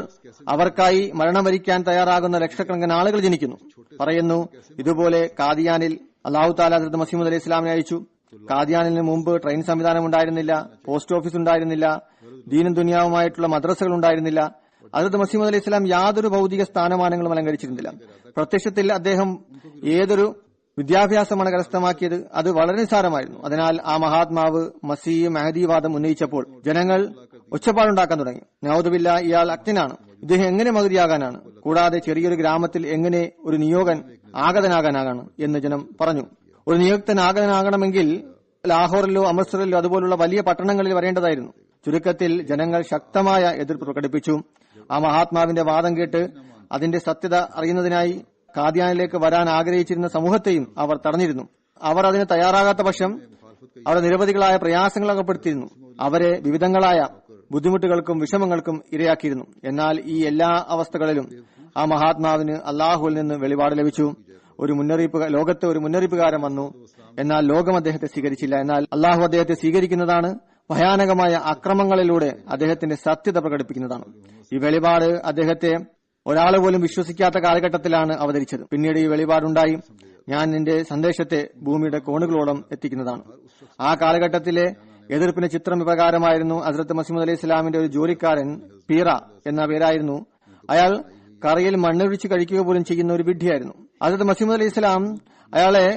അവർക്കായി മരണം വരിക്കാൻ തയ്യാറാകുന്ന ലക്ഷക്കണക്കിന് ആളുകൾ ജനിക്കുന്നു. പറയുന്നു, ഇതുപോലെ കാദിയാനിൽ അള്ളാഹു താല ഹദ്റത്ത് മസീഹ് മൗഊദ് അലൈഹി ഇസ്ലാമിനെ അയച്ചു. കാദിയാനിന് മുമ്പ് ട്രെയിൻ സംവിധാനം ഉണ്ടായിരുന്നില്ല, പോസ്റ്റ് ഓഫീസ് ഉണ്ടായിരുന്നില്ല, ദീനും ദുനിയാവുമായിട്ടുള്ള മദ്രസകൾ ഉണ്ടായിരുന്നില്ല. ഹദ്റത്ത് മസീഹ് മൗഊദ് അലൈഹി ഇസ്ലാം യാതൊരു ഭൗതിക സ്ഥാനമാനങ്ങളും അലങ്കരിച്ചിരുന്നില്ല. പ്രത്യക്ഷത്തിൽ അദ്ദേഹം ഏതൊരു വിദ്യാഭ്യാസമാണ് കരസ്ഥമാക്കിയത്, അത് വളരെ നിസ്സാരമായിരുന്നു. അതിനാൽ ആ മഹാത്മാവ് മസീഹ് മഹദിവാദം ഉന്നയിച്ചപ്പോൾ ജനങ്ങൾ ഒച്ചപ്പാടുണ്ടാക്കാൻ തുടങ്ങി. നൗദുബില്ലാ, ഇയാൾ അജ്ഞനാണ്, ഇദ്ദേഹം എങ്ങനെ മഹദിയാകാനാണ്? കൂടാതെ ചെറിയൊരു ഗ്രാമത്തിൽ എങ്ങനെ ഒരു നിയോഗൻ ആഗതനാകാനാകാണ് എന്ന് ജനം പറഞ്ഞു. ഒരു നിയുക്തൻ ആഗതനാകണമെങ്കിൽ ലാഹോറിലോ അമൃത്സറിലോ അതുപോലുള്ള വലിയ പട്ടണങ്ങളിൽ വരേണ്ടതായിരുന്നു. ചുരുക്കത്തിൽ ജനങ്ങൾ ശക്തമായ എതിർപ്പ് പ്രകടിപ്പിച്ചു. ആ മഹാത്മാവിന്റെ വാദം കേട്ട് അതിന്റെ സത്യത അറിയുന്നതിനായി കാദിയാനിലേക്ക് വരാൻ ആഗ്രഹിച്ചിരുന്ന സമൂഹത്തെയും അവർ തടഞ്ഞിരുന്നു. അവർ അതിന് തയ്യാറാകാത്ത പക്ഷം അവരെ നിരവധികളായ പ്രയാസങ്ങൾ അകപ്പെടുത്തിയിരുന്നു. അവരെ വിവിധങ്ങളായ ബുദ്ധിമുട്ടുകൾക്കും വിഷമങ്ങൾക്കും ഇരയാക്കിയിരുന്നു. എന്നാൽ ഈ എല്ലാ അവസ്ഥകളിലും ആ മഹാത്മാവിന് അള്ളാഹുവിൽ നിന്ന് വെളിപാട് ലഭിച്ചു. ലോകത്ത് ഒരു മുന്നറിയിപ്പുകാരൻ വന്നു. എന്നാൽ ലോകം അദ്ദേഹത്തെ സ്വീകരിച്ചില്ല. എന്നാൽ അള്ളാഹു അദ്ദേഹത്തെ സ്വീകരിക്കുന്നതാണ്. ഭയാനകമായ അക്രമങ്ങളിലൂടെ അദ്ദേഹത്തിന്റെ സത്യത പ്രകടിപ്പിക്കുന്നതാണ്. ഈ വെളിപാട് അദ്ദേഹത്തെ ഒരാൾ പോലും വിശ്വസിക്കാത്ത കാലഘട്ടത്തിലാണ് അവതരിച്ചത്. പിന്നീട് ഈ വെളിപാടുണ്ടായി. ഞാൻ നിന്റെ സന്ദേശത്തെ ഭൂമിയുടെ കോണുകളോളം എത്തിക്കുന്നതാണ്. ആ കാലഘട്ടത്തിലെ എതിർപ്പിന്റെ ചിത്രം ഇപ്രകാരമായിരുന്നു. ഹദ്റത്ത് മസീഹ് മൗഊദ് അലൈഹി ഇസ്ലാമിന്റെ ഒരു ജോലിക്കാരൻ പീറ എന്ന പേരായിരുന്നു. അയാൾ കറിയിൽ മണ്ണൊഴിച്ച് കഴിക്കുക പോലും ചെയ്യുന്ന ഒരു വിഡ്ഢിയായിരുന്നു. ഹദ്റത്ത് മസീഹ് മൗഊദ് അലൈഹി ഇസ്ലാം അയാളെ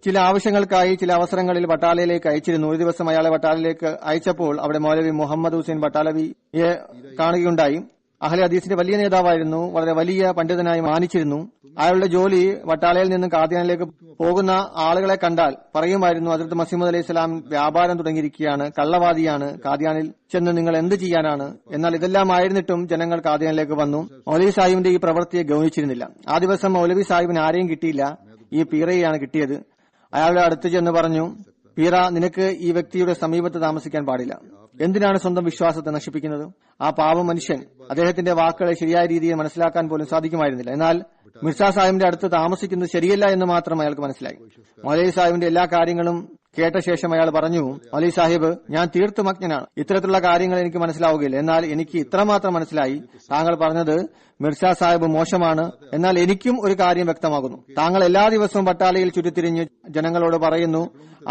ചില ആവശ്യങ്ങൾക്കായി ചില അവസരങ്ങളിൽ ബട്ടാലയിലേക്ക് അയച്ചിരുന്നു. ഒരു ദിവസം അയാളെ ബട്ടാലയിലേക്ക് അയച്ചപ്പോൾ അവിടെ മൗലവി മുഹമ്മദ് ഹുസൈൻ ബട്ടാലവിയെ കാണുകയുണ്ടായി. അഹ്ലെ ഹദീസിന്റെ വലിയ നേതാവായിരുന്നു, വളരെ വലിയ പണ്ഡിതനായി മാനിച്ചിരുന്നു. അയാളുടെ ജോലി ബട്ടാലയിൽ നിന്ന് കാദിയാനിലേക്ക് പോകുന്ന ആളുകളെ കണ്ടാൽ പറയുമായിരുന്നു, ഹദ്റത്ത് മസീഹ് മൗഊദ് അലൈഹി ഇസ്ലാം വ്യാപാരം തുടങ്ങിയിരിക്കുകയാണ്, കള്ളവാദിയാണ്, കാദിയാനിൽ ചെന്ന് നിങ്ങൾ എന്ത് ചെയ്യാനാണ്? എന്നാൽ ഇതെല്ലാം ആയിരുന്നിട്ടും ജനങ്ങൾ കാദിയാനിലേക്ക് വന്നു. മൗലവി സാഹിബിന്റെ ഈ പ്രവൃത്തിയെ ഗൗനിച്ചിരുന്നില്ല. ആ ദിവസം മൗലവി സാഹിബിന് ആരെയും കിട്ടിയില്ല, ഈ പീറയെയാണ് കിട്ടിയത്. അയാളുടെ അടുത്ത് ചെന്ന് പറഞ്ഞു, പീറ, നിനക്ക് ഈ വ്യക്തിയുടെ സമീപത്ത് താമസിക്കാൻ പാടില്ല. എന്തിനാണ് സ്വന്തം വിശ്വാസത്തെ നശിപ്പിക്കുന്നത്? ആ പാവം മനുഷ്യൻ അദ്ദേഹത്തിന്റെ വാക്കുകളെ ശരിയായ രീതിയിൽ മനസ്സിലാക്കാൻ പോലും സാധിക്കുമായിരുന്നില്ല. എന്നാൽ മിർസ സാഹിബിന്റെ അടുത്ത് താമസിക്കുന്നത് ശരിയല്ല എന്ന് മാത്രം അയാൾക്ക് മനസ്സിലായി. മൗലവി സാഹിബിന്റെ എല്ലാ കാര്യങ്ങളും കേട്ട ശേഷം അയാൾ പറഞ്ഞു, മൗലവി സാഹിബ്, ഞാൻ തീർത്തും അജ്ഞനാണ്, ഇത്തരത്തിലുള്ള കാര്യങ്ങൾ എനിക്ക് മനസ്സിലാവുകയില്ല. എന്നാൽ എനിക്ക് ഇത്രമാത്രം മനസ്സിലായി, താങ്കൾ പറഞ്ഞത് മിർസ സാഹിബ് മോശമാണ്. എന്നാൽ എനിക്കും ഒരു കാര്യം വ്യക്തമാകുന്നു. താങ്കൾ എല്ലാ ദിവസവും പട്ടാലയിൽ ചുറ്റിത്തിരിഞ്ഞ് ജനങ്ങളോട് പറയുന്നു,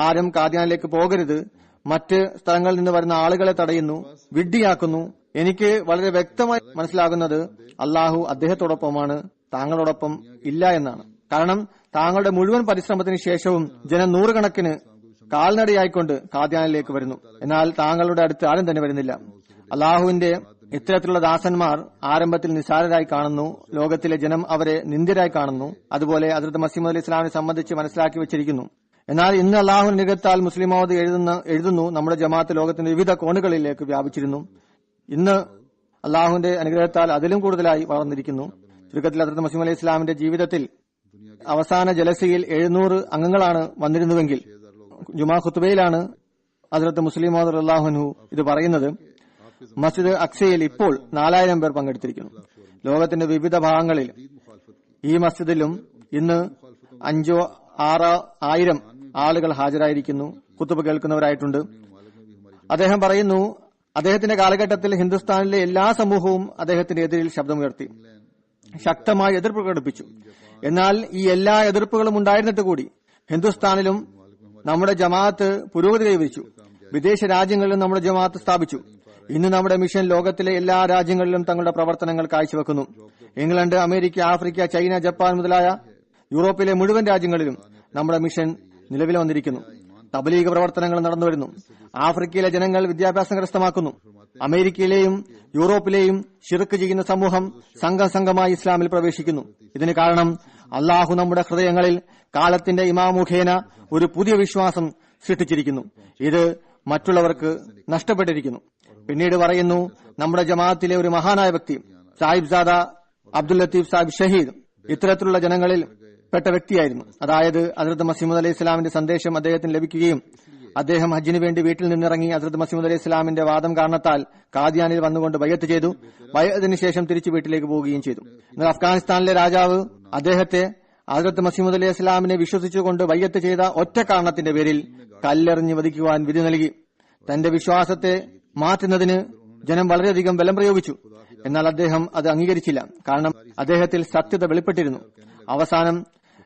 ആരും കാദ്യാനിലേക്ക് പോകരുത്, മറ്റ് സ്ഥലങ്ങളിൽ നിന്ന് വരുന്ന ആളുകളെ തടയുന്നു, വിഡ്ഢിയാക്കുന്നു. എനിക്ക് വളരെ വ്യക്തമായി മനസ്സിലാകുന്നത് അള്ളാഹു അദ്ദേഹത്തോടൊപ്പമാണ്, താങ്കളോടൊപ്പം ഇല്ല എന്നാണ്. കാരണം താങ്കളുടെ മുഴുവൻ പരിശ്രമത്തിന് ശേഷവും ജനം നൂറുകണക്കിന് കാൽനടയായിക്കൊണ്ട് കാദ്യാനിലേക്ക് വരുന്നു. എന്നാൽ താങ്കളുടെ അടുത്ത് ആരും തന്നെ വരുന്നില്ല. അള്ളാഹുവിന്റെ ഇത്തരത്തിലുള്ള ദാസന്മാർ ആരംഭത്തിൽ നിസ്സാരരായി കാണുന്നു, ലോകത്തിലെ ജനം അവരെ നിന്ദ്യരായി കാണുന്നു. അതുപോലെ ഹദ്റത്ത് മസീഹ് മൗഊദ് ഇസ്ലാമിനെ സംബന്ധിച്ച് മനസ്സിലാക്കി വെച്ചിരിക്കുന്നു. എന്നാൽ ഇന്ന് അള്ളാഹു നികത്താൽ മുസ്ലിം മൗദ് എഴുതുന്നു, നമ്മുടെ ജമാഅത്ത് ലോകത്തിന്റെ വിവിധ കോണുകളിലേക്ക് വ്യാപിച്ചിരുന്നു. ഇന്ന് അള്ളാഹുവിന്റെ അനുഗ്രഹത്താൽ അതിലും കൂടുതലായി വളർന്നിരിക്കുന്നു. ചുരുക്കത്തിൽ ഹദ്റത്ത് മസീഹ് മൗഊദ് ഇസ്ലാമിന്റെ ജീവിതത്തിൽ അവസാന ജലസയിൽ 700 അംഗങ്ങളാണ് വന്നിരുന്നുവെങ്കിൽ ജുമാ ഖുത്ബയിലാണ് ഹദ്റത്ത് മുസ്ലിം മൗദ് റളിയല്ലാഹു അൻഹു ഇത് പറയുന്നത്. മസ്ജിദ് അക്സയിൽ ഇപ്പോൾ 4000 പേർ പങ്കെടുത്തിരിക്കുന്നു. ലോകത്തിന്റെ വിവിധ ഭാഗങ്ങളിൽ ഈ മസ്ജിദിലും ഇന്ന് 5,000-6,000 ആളുകൾ ഹാജരായിരിക്കുന്നു, കുത്തുബ കേൾക്കുന്നവരായിട്ടുണ്ട്. അദ്ദേഹം പറയുന്നു, അദ്ദേഹത്തിന്റെ കാലഘട്ടത്തിൽ ഹിന്ദുസ്ഥാനിലെ എല്ലാ സമൂഹവും അദ്ദേഹത്തിന്റെ എതിരിൽ ശബ്ദമുയർത്തി, ശക്തമായി എതിർപ്പ് പ്രകടിപ്പിച്ചു. എന്നാൽ ഈ എല്ലാ എതിർപ്പുകളും ഉണ്ടായിരുന്നിട്ട് കൂടി ഹിന്ദുസ്ഥാനിലും നമ്മുടെ ജമാഅത്ത് പുരോഗതി കൈവരിച്ചു. വിദേശ രാജ്യങ്ങളിലും നമ്മുടെ ജമാഅത്ത് സ്ഥാപിച്ചു. ഇന്ന് നമ്മുടെ മിഷൻ ലോകത്തിലെ എല്ലാ രാജ്യങ്ങളിലും തങ്ങളുടെ പ്രവർത്തനങ്ങൾ കാഴ്ചവെക്കുന്നു. England, America, Africa, China, Japan മുതലായ യൂറോപ്പിലെ മുഴുവൻ രാജ്യങ്ങളിലും നമ്മുടെ മിഷൻ നിലവിൽ വന്നിരിക്കുന്നു. തബ്ലീഗ് പ്രവർത്തനങ്ങൾ നടന്നുവരുന്നു. ആഫ്രിക്കയിലെ ജനങ്ങൾ വിദ്യാഭ്യാസം കരസ്ഥമാക്കുന്നു. അമേരിക്കയിലെയും യൂറോപ്പിലെയും ശിർക്ക് ചെയ്യുന്ന സമൂഹം സംഘമായി ഇസ്ലാമിൽ പ്രവേശിക്കുന്നു. ഇതിന് കാരണം അള്ളാഹു നമ്മുടെ ഹൃദയങ്ങളിൽ കാലത്തിന്റെ ഇമാം മുഖേന ഒരു പുതിയ വിശ്വാസം സൃഷ്ടിച്ചിരിക്കുന്നു. ഇത് മറ്റുള്ളവർക്ക് നഷ്ടപ്പെട്ടിരിക്കുന്നു. പിന്നീട് പറയുന്നു, നമ്മുടെ ജമാഅത്തിലെ ഒരു മഹാനായ വ്യക്തി സാഹിബ് സാദ അബ്ദുൽ ലത്തീഫ് സാഹിബ് ഷഹീദ് ഇത്തരത്തിലുള്ള ജനങ്ങളിൽ പെട്ട വ്യക്തിയായിരുന്നു. അതായത് ഹദ്റത്ത് മസീഹ് മൗഊദ് അലൈഹി ഇസ്ലാമിന്റെ സന്ദേശം അദ്ദേഹത്തിന് ലഭിക്കുകയും അദ്ദേഹം ഹജ്ജിന് വേണ്ടി വീട്ടിൽ നിന്നിറങ്ങി ഹദ്റത്ത് മസീഹ് മൗഊദ് അലൈഹി ഇസ്ലാമിന്റെ വാദം കാരണത്താൽ കാദിയാനിൽ വന്നുകൊണ്ട് ബയ്യത്ത് ചെയ്തു. ബയ്യത്തിന് ശേഷം തിരിച്ചു വീട്ടിലേക്ക് പോവുകയും ചെയ്തു. എന്നാൽ അഫ്ഗാനിസ്ഥാനിലെ രാജാവ് അദ്ദേഹത്തെ ഹദ്റത്ത് മസീഹ് മൗഊദ് അലൈഹി ഇസ്ലാമിനെ വിശ്വസിച്ചുകൊണ്ട് ബയ്യത്ത് ചെയ്ത ഒറ്റ കാരണത്തിന്റെ പേരിൽ കല്ലെറിഞ്ഞ് വധിക്കുവാൻ വിധി നൽകി. തന്റെ വിശ്വാസത്തെ മാറ്റുന്നതിന് ജനം വളരെയധികം ബലം പ്രയോഗിച്ചു. എന്നാൽ അദ്ദേഹം അത് അംഗീകരിച്ചില്ല. കാരണം അദ്ദേഹത്തിൽ സത്യത വെളിപ്പെട്ടിരുന്നു. അവസാനം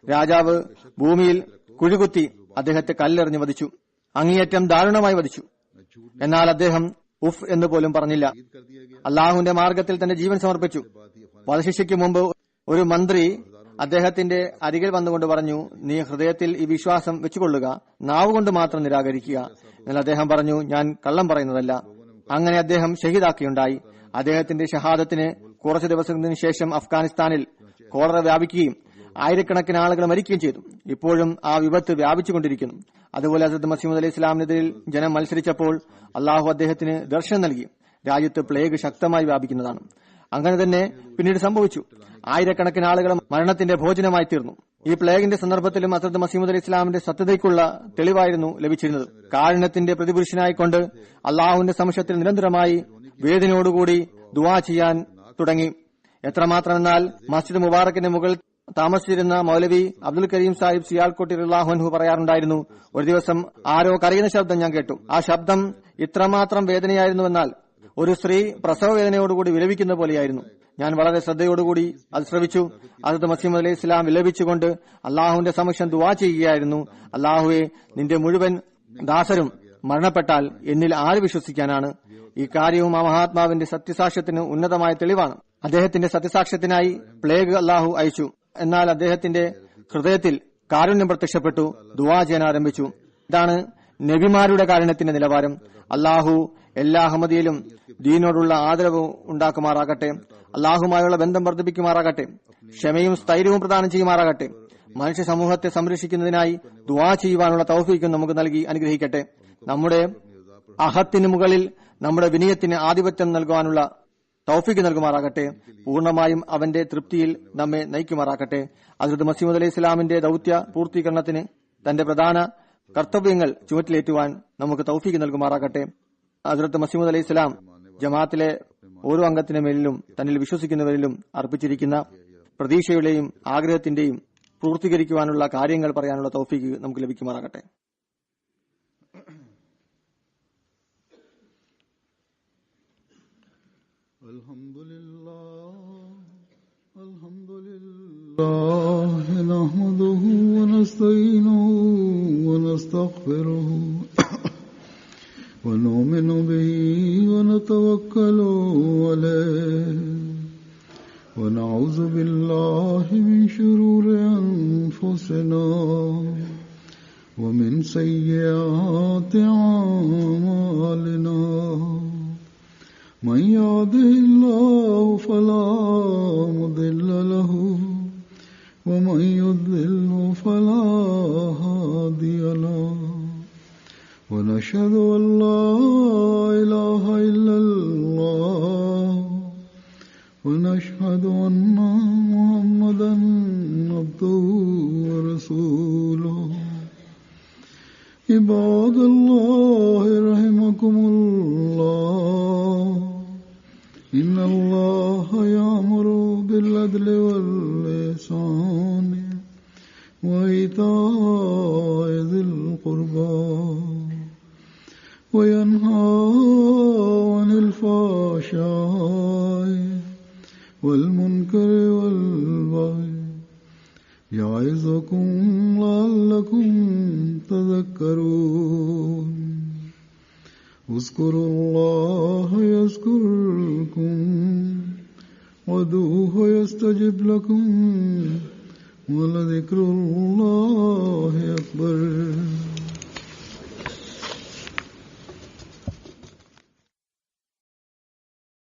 രാജാവ് ഭൂമിയിൽ കുഴികുത്തി അദ്ദേഹത്തെ കല്ലെറിഞ്ഞ് വധിച്ചു. അങ്ങേയറ്റം ദാരുണമായി വധിച്ചു. എന്നാൽ അദ്ദേഹം ഉഫ് എന്ന് പോലും പറഞ്ഞില്ല. അള്ളാഹുവിന്റെ മാർഗത്തിൽ തന്റെ ജീവൻ സമർപ്പിച്ചു. വധശിക്ഷയ്ക്ക് മുമ്പ് ഒരു മന്ത്രി അദ്ദേഹത്തിന്റെ അരികിൽ വന്നുകൊണ്ട് പറഞ്ഞു, നീ ഹൃദയത്തിൽ ഈ വിശ്വാസം വെച്ചുകൊള്ളുക, നാവുകൊണ്ട് മാത്രം നിരാകരിക്കുക. എന്നാൽ അദ്ദേഹം പറഞ്ഞു, ഞാൻ കള്ളം പറയുന്നതല്ല. അങ്ങനെ അദ്ദേഹം ഷഹീദാക്കിയുണ്ടായി. അദ്ദേഹത്തിന്റെ ഷഹാദത്തിന് കുറച്ചു ദിവസത്തിന് ശേഷം അഫ്ഗാനിസ്ഥാനിൽ കോളറ വ്യാപിക്കുകയും ആയിരക്കണക്കിന് ആളുകൾ മരിക്കുകയും ചെയ്തു. ഇപ്പോഴും ആ വിപത്ത് വ്യാപിച്ചുകൊണ്ടിരിക്കുന്നു. അതുപോലെ ഹദ്റത്ത് മസീഹ് മൗഊദ് അലൈഹി ഇസ്ലാമിനെതിരിൽ ജനം മത്സരിച്ചപ്പോൾ അള്ളാഹു അദ്ദേഹത്തിന് ദർശനം നൽകി. രാജ്യത്ത് പ്ലേഗ് ശക്തമായി വ്യാപിക്കുന്നതാണ്. അങ്ങനെ തന്നെ പിന്നീട് സംഭവിച്ചു. ആയിരക്കണക്കിന് ആളുകൾ മരണത്തിന്റെ ഭോജനമായി തീർന്നു. ഈ പ്ലേഗിന്റെ സന്ദർഭത്തിലും ഹദ്റത്ത് മസീഹ് മൗഊദ് അലൈഹി ഇസ്ലാമിന്റെ സത്യതയ്ക്കുള്ള തെളിവായിരുന്നു ലഭിച്ചിരുന്നത്. കാരുണ്യത്തിന്റെ പ്രതിപുരുഷനായിക്കൊണ്ട് അള്ളാഹുവിന്റെ സമക്ഷത്തിൽ നിരന്തരമായി വേദനയോടുകൂടി ദുആ ചെയ്യാൻ തുടങ്ങി. എത്രമാത്രമെന്നാൽ മസ്ജിദ് മുബാറക്കിന്റെ മുകളിൽ താമസിച്ചിരുന്ന മൗലവി അബ്ദുൽ കരീം സാഹിബ് സിയാൽകോട്ടി റളിയല്ലാഹു അൻഹു പറയാറുണ്ടായിരുന്നു, ഒരു ദിവസം ആരോ കരയുന്ന ശബ്ദം ഞാൻ കേട്ടു. ആ ശബ്ദം ഇത്രമാത്രം വേദനയായിരുന്നുവെന്നാൽ ഒരു സ്ത്രീ പ്രസവ വേദനയോടുകൂടി വിലപിക്കുന്ന പോലെയായിരുന്നു. ഞാൻ വളരെ ശ്രദ്ധയോടുകൂടി അത് ശ്രവിച്ചു. ഹദ്റത്ത് മസീഹ് മൗഊദ് അലൈഹി ഇസ്ലാം വിലപിച്ചുകൊണ്ട് അള്ളാഹുവിന്റെ സമക്ഷം ദുആ ചെയ്യുകയായിരുന്നു. അള്ളാഹുവെ, നിന്റെ മുഴുവൻ ദാസരും മരണപ്പെട്ടാൽ എന്നിൽ ആര് വിശ്വസിക്കാനാണ്? ഈ കാര്യവും ആ മഹാത്മാവിന്റെ സത്യസാക്ഷ്യത്തിന് ഉന്നതമായ തെളിവാണ്. അദ്ദേഹത്തിന്റെ സത്യസാക്ഷ്യത്തിനായി പ്ലേഗ് അള്ളാഹു അയച്ചു. എന്നാൽ അദ്ദേഹത്തിന്റെ ഹൃദയത്തിൽ കാരുണ്യം പ്രത്യക്ഷപ്പെട്ടു. ദുആ ചെയ്യാൻ ആരംഭിച്ചു. ഇതാണ് നബിമാരുടെ കാരുണ്യത്തിന്റെ നിലവാരം. അള്ളാഹു എല്ലാ അഹമ്മദിയിലും ദീനോടുള്ള ആദരവ് ഉണ്ടാക്കുമാറാകട്ടെ. അള്ളാഹുമായുള്ള ബന്ധം വർദ്ധിപ്പിക്കുമാറാകട്ടെ. ക്ഷമയും സ്ഥൈര്യവും പ്രദാനം ചെയ്യുമാറാകട്ടെ. മനുഷ്യ സമൂഹത്തെ സംരക്ഷിക്കുന്നതിനായി ദുആ ചെയ്യുവാനുള്ള തൗഫീഖും നമുക്ക് നൽകി അനുഗ്രഹിക്കട്ടെ. നമ്മുടെ അഹത്തിന് മുകളിൽ നമ്മുടെ വിനയത്തിന് ആധിപത്യം നൽകുവാനുള്ള തൗഫീഖ് നൽകുമാറാകട്ടെ. പൂർണ്ണമായും അവന്റെ തൃപ്തിയിൽ നമ്മെ നയിക്കുമാറാകട്ടെ. ഹദ്റത്ത് മസീഹ് മൗഊദ് അലൈഹി ഇസ്ലാമിന്റെ ദൌത്യ പൂർത്തീകരണത്തിന് തന്റെ പ്രധാന കർത്തവ്യങ്ങൾ ചുവറ്റിലേറ്റുവാൻ നമുക്ക് തൗഫീഖ് നൽകുമാറാകട്ടെ. ഹസ്രത്ത് മസീഹ് അലൈഹി സ്വലാം ജമാഅത്തിലെ ഓരോ അംഗത്തിന്റെ മേലിലും തന്നിൽ വിശ്വസിക്കുന്നവരിലും അർപ്പിച്ചിരിക്കുന്ന പ്രതീക്ഷയുടെയും ആഗ്രഹത്തിന്റെയും പൂർത്തീകരിക്കുവാനുള്ള കാര്യങ്ങൾ പറയാനുള്ള തൗഫീഖ് നമുക്ക് ലഭിക്കുമാറാകട്ടെ. الله نحمده ونستعينه ونستغفره ونؤمن به ونتوكل عليه ونعوذ بالله من شرور أنفسنا ومن سيئات أعمالنا من يهده الله فلا مضل له ومن يضلل فلا هادي له ونشهد أن لا إله إلا الله ونشهد أن محمدا عبده ورسوله عباد الله رحمكم الله إن الله يأمر بالعدل والإحسان وإيتاء ذي القربى وينهى عن الفحشاء والمنكر والبغي يعظكم لعلكم تذكرون اذكروا الله يذكركم وادعوه يستجب لكم ولذكر الله أكبر.